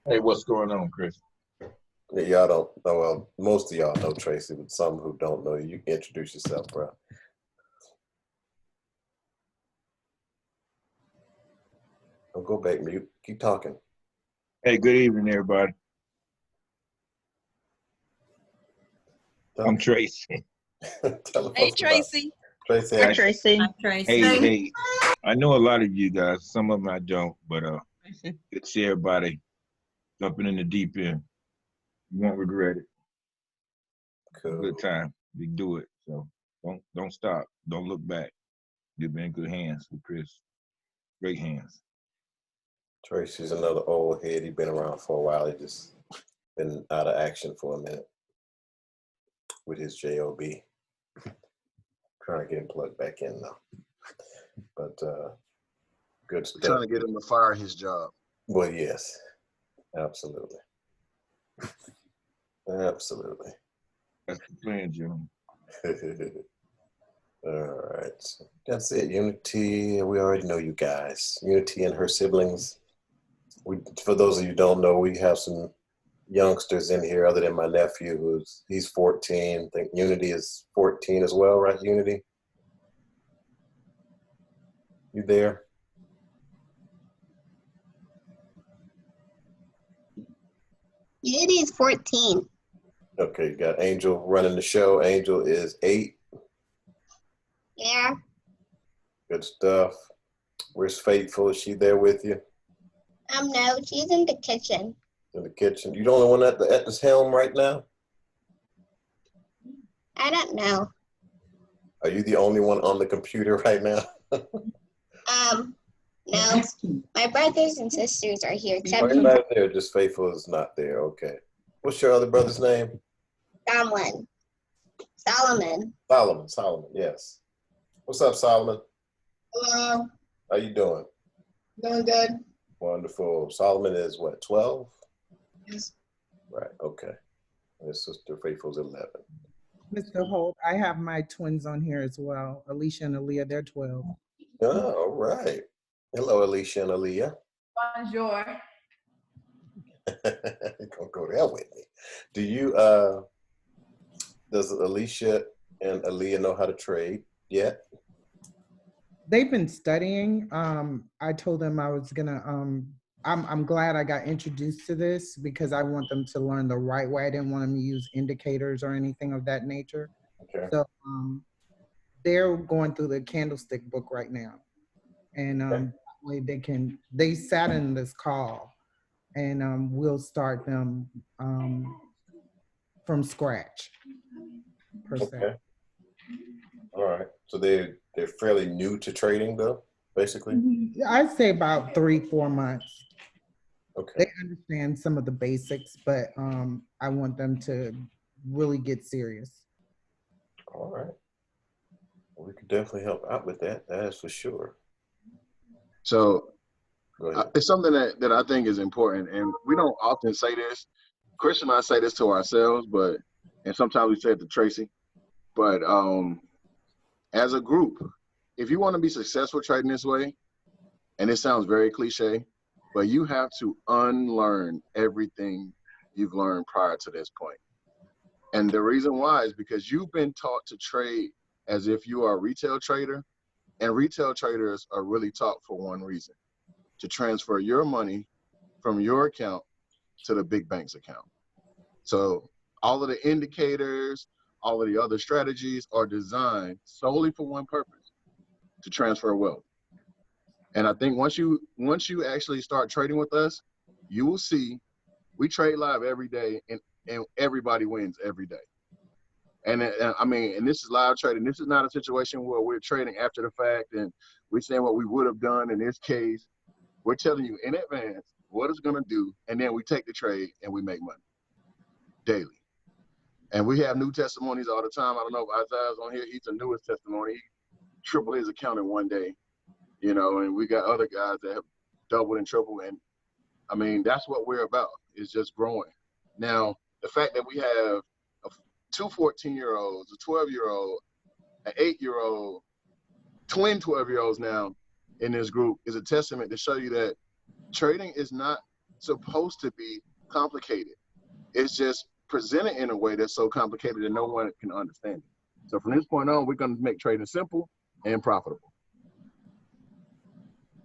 O: Hey, what's going on, Chris?
A: Y'all don't know. Well, most of y'all know Tracy, but some who don't know you, introduce yourself, bro. Don't go back mute. Keep talking.
O: Hey, good evening, everybody. I'm Tracy.
G: Hey, Tracy.
A: Tracy.
G: Hi, Tracy. Hi, Tracy.
O: Hey, I know a lot of you guys. Some of them I don't, but good to see everybody jumping in the deep end. You won't regret it.
A: Cool.
O: Good time. We do it. So don't stop. Don't look back. You've been in good hands with Chris. Great hands.
A: Tracy's another old head. He's been around for a while. He just been out of action for a minute with his job. Trying to get him plugged back in though. But good stuff.
F: Trying to get him to fire his job.
A: Well, yes, absolutely. Absolutely.
O: That's the plan, Jim.
A: All right. So that's it. Unity. We already know you guys. Unity and her siblings. For those of you who don't know, we have some youngsters in here other than my nephew, he's 14. I think Unity is 14 as well, right, Unity? You there?
I: Unity is 14.
A: Okay, you got Angel running the show. Angel is 8.
I: Yeah.
A: Good stuff. Where's Faithful? Is she there with you?
I: No, she's in the kitchen.
A: In the kitchen. You the only one at this helm right now?
I: I don't know.
A: Are you the only one on the computer right now?
I: No. My brothers and sisters are here, except
A: Are you not there? Just Faithful is not there. Okay. What's your other brother's name?
I: Solomon.
A: Solomon, yes. What's up, Solomon?
I: Hello.
A: How you doing?
I: Doing good.
A: Wonderful. Solomon is what, 12?
I: Yes.
A: Right, okay. And his sister Faithful's 11.
K: Mr. Holt, I have my twins on here as well. Alicia and Aaliyah, they're 12.
A: Oh, all right. Hello, Alicia and Aaliyah.
D: Bonjour.
A: You're gonna go there with me. Do you does Alicia and Aaliyah know how to trade yet?
K: They've been studying. I told them I was gonna I'm glad I got introduced to this because I want them to learn the right way. I didn't want them to use indicators or anything of that nature.
A: Okay.
K: So they're going through the candlestick book right now. And that way they sat in this call and we'll start them from scratch per se.
A: Okay. All right. So they're fairly new to trading though, basically?
K: I'd say about 3-4 months.
A: Okay.
K: They understand some of the basics, but I want them to really get serious.
A: All right. Well, we could definitely help out with that. That is for sure.
F: So it's something that I think is important, and we don't often say this. Chris and I say this to ourselves, and sometimes we say it to Tracy. But as a group, if you want to be successful trading this way, and it sounds very cliche, but you have to unlearn everything you've learned prior to this point. And the reason why is because you've been taught to trade as if you are a retail trader, and retail traders are really taught for one reason: to transfer your money from your account to the big bank's account. So all of the indicators, all of the other strategies are designed solely for one purpose: to transfer wealth. And I think once you actually start trading with us, you will see we trade live every day, and everybody wins every day. And I mean, and this is live trading. This is not a situation where we're trading after the fact and we're saying what we would have done in this case. We're telling you in advance what it's going to do, and then we take the trade and we make money daily. And we have new testimonies all the time. I don't know if Isaiah's on here. He's the newest testimony. He tripled his account in one day, you know, and we got other guys that have doubled and tripled. And I mean, that's what we're about, is just growing. Now, the fact that we have two 14-year-olds, a 12-year-old, an 8-year-old, twin 12-year-olds now in this group is a testament to show you that trading is not supposed to be complicated. It's just presented in a way that's so complicated that no one can understand it. So from this point on, we're going to make trading simple and profitable.